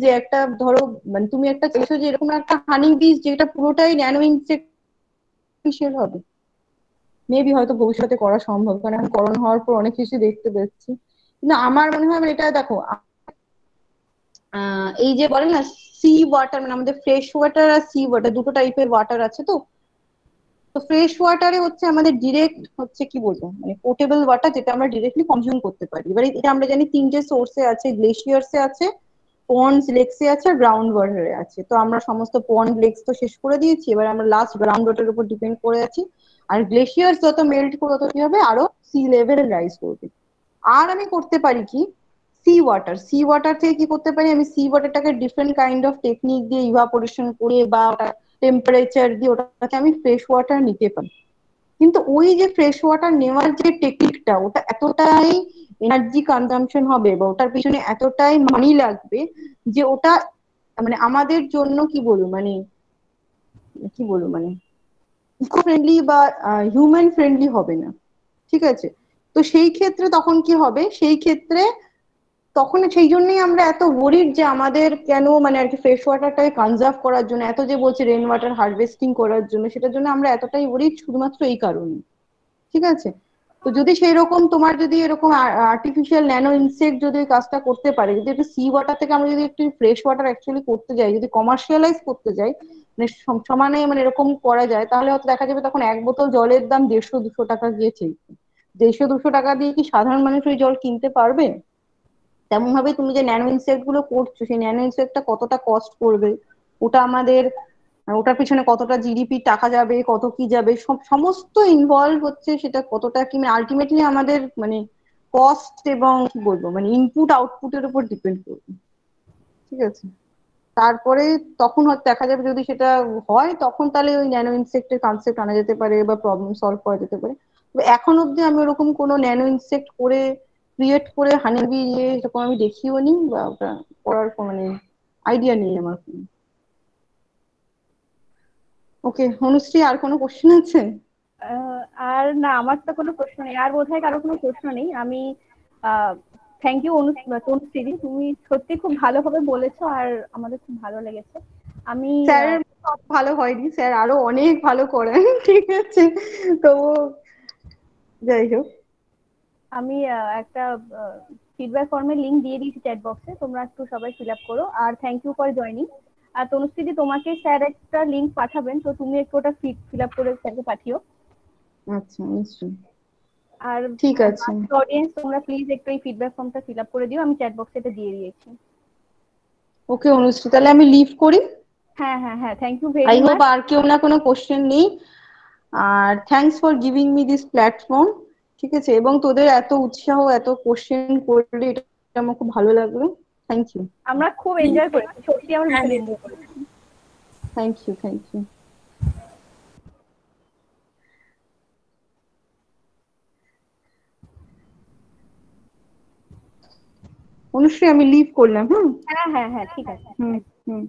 যে একটা ধরো মানে তুমি একটা চাইছো যে এরকম একটা হানি বীজ যেটা পুরোটাই ন্যানো ইনসেক্ট হবে, মেবি হয়তো ভবিষ্যতে করা সম্ভব, কারণ এখন করোনা হওয়ার পর অনেক কিছু দেখতে পাচ্ছি। কিন্তু আমার মনে হয় এটা দেখো এই যে বলে না সি ওয়াটার, মানে আমাদের ফ্রেশ ওয়াটার আর সি ওয়াটার দুটো টাইপের ওয়াটার আছে। তো ফ্রেশ ওয়াটারে হচ্ছে আমাদের ডিরেক্ট হচ্ছে কি বলবো মানে পোর্টেবল ওয়াটার যেটা আমরা ডিরেক্টলি কনজিউম করতে পারি। এবার এটা আমরা জানি তিনটে সোর্সে আছে, গ্লেশিয়ার্সে আছে, পন্ডস লেকসে আছে, আর গ্রাউন্ড ওয়াটারে আছে। তো আমরা সমস্ত পন্ড লেকস তো শেষ করে দিয়েছি, এবার আমরা লাস্ট গ্রাউন্ড ওয়াটারের উপর ডিপেন্ড করে আছি। আর গ্লেশিয়ার্স যত মেল্ট করে তত কি হবে, আরো সি লেভেল রাইজ করবে। আর আমি করতে পারি কি, সি ওয়াটার থেকে কি করতে পারি, আমি সি ওয়াটারটাকে ডিফারেন্ট কাইন্ড অফ টেকনিক দিয়ে ইভাপোরেশন করে বা টেম্পারেচার দিয়ে ওটাকে আমি ফ্রেশ ওয়াটার নিতে পারি। কিন্তু ওই যে ফ্রেশ ওয়াটার নেওয়ার যে টেকনিকটা, ওটা এতটাই এনার্জি কনজাম্পশন হবে বা ওটার পিছনে এতটাই মানি লাগবে যে ওটা মানে আমাদের জন্য কি বলবো মানে ইকো ফ্রেন্ডলি বা হিউম্যান ফ্রেন্ডলি হবে না। ঠিক আছে, তো সেই ক্ষেত্রে তখন কি হবে, সেই ক্ষেত্রে তখন সেই জন্যই আমরা এত ওয়ারিড যে আমাদের কেন মানে আর কি ফ্রেশ ওয়াটারটাকে কনজার্ভ করার জন্য এত যে বলছে রেন ওয়াটার হারভেস্টিং করার জন্য, সেটার জন্য আমরা এতটাই ওয়ারিড শুধুমাত্র এই কারণে। ঠিক আছে, তো যদি সেই রকম তোমার যদি এরকম আর্টিফিশিয়াল ন্যানো ইনসেক্ট যদি ওই কাজটা করতে পারে, যদি একটু সি ওয়াটার থেকে আমরা যদি একটু ফ্রেশ ওয়াটার অ্যাকচুয়ালি করতে যাই, যদি কমার্শিয়ালাইজ করতে যাই, মানে সমানে মানে এরকম করা যায়, তাহলে হয়তো দেখা যাবে তখন এক বোতল জলের দাম 150-200 টাকা গিয়েছে। 150-200 টাকা দিয়ে কি সাধারণ মানুষ ওই জল কিনতে পারবে? তেমন ভাবে তুমি যে ন্যানো ইনসেক্ট গুলো করছো, সেই ন্যানো ইনসেক্টটা কতটা কস্ট করবে, ওটা আমাদের ওটার পিছনে কতটা জিডিপি টাকা যাবে, কত কি যাবে, সমস্ত ইনভলভ হচ্ছে, সেটা কতটা কি মানে আলটিমেটলি আমাদের মানে কস্ট এবং কি বলবো মানে ইনপুট আউটপুটের উপর ডিপেন্ড করবে। ঠিক আছে, তারপরে তখন হয়তো দেখা যাবে যদি সেটা হয়, তখন তাহলে ওই ন্যানো ইনসেক্টের কনসেপ্ট আনা যেতে পারে বা প্রবলেম সলভ করা যেতে পারে। তবে এখন অব্দি আমি ওরকম কোনো ন্যানো ইনসেক্ট করে ক্রিয়েট করে হানিবি নিয়ে এরকম আমি দেখিও নি, বা ওটা করার মানে আইডিয়া নেই আমার। ওকে অনুশ্রী, আর কোনো কোশ্চেন আছে? আর না, আমার তো কোনো প্রশ্ন নেই, আর বোধহয় কারো কোনো প্রশ্ন নেই। আমি থ্যাংক ইউ তনুশ্রী, তুমি সত্যি খুব ভালোভাবে বলেছো আর আমাদের খুব ভালো লেগেছে। আমি স্যার সব ভালো হয়নি, স্যার আরো অনেক ভালো করেন। ঠিক আছে, তো যাই হোক আমি একটা ফিডব্যাক ফর্মের লিংক দিয়ে দিয়েছি চ্যাট বক্সে, তোমরা একটু সবাই ফিল আপ করো। আর থ্যাংক ইউ ফর জয়নিং। আর তনুশ্রী, তোমাকে স্যার একটা লিংক পাঠাবেন, তো তুমি একটু ওটা ফিল আপ করে স্যারকে পাঠিও। আচ্ছা নিশ্চয়ই, আর ঠিক আছে। অডিয়েন্স, তোমরা প্লিজ একটু এই ফিডব্যাক ফর্মটা ফিল আপ করে দিও, আমি চ্যাট বক্সে এটা দিয়ে দিয়েছি। ওকে অনুশ্রী, তাহলে আমি লিভ করি। হ্যাঁ হ্যাঁ হ্যাঁ, thank you I very hope much. আর কেউ না কোনো কোশ্চেন নেই। আর thanks for giving me this platform. ঠিক আছে, এবং তোদের এত উৎসাহ, এত কোশ্চেন করলে এটা আমার খুব ভালো লাগলো। Thank you. আমরা খুব এনজয় করেছি, সত্যি আমরা ভীষণ এনজয় করেছি। Thank you, thank you. Anushree, আমি লিভ করলাম। হ্যাঁ হ্যাঁ হ্যাঁ, ঠিক আছে। হুম হুম।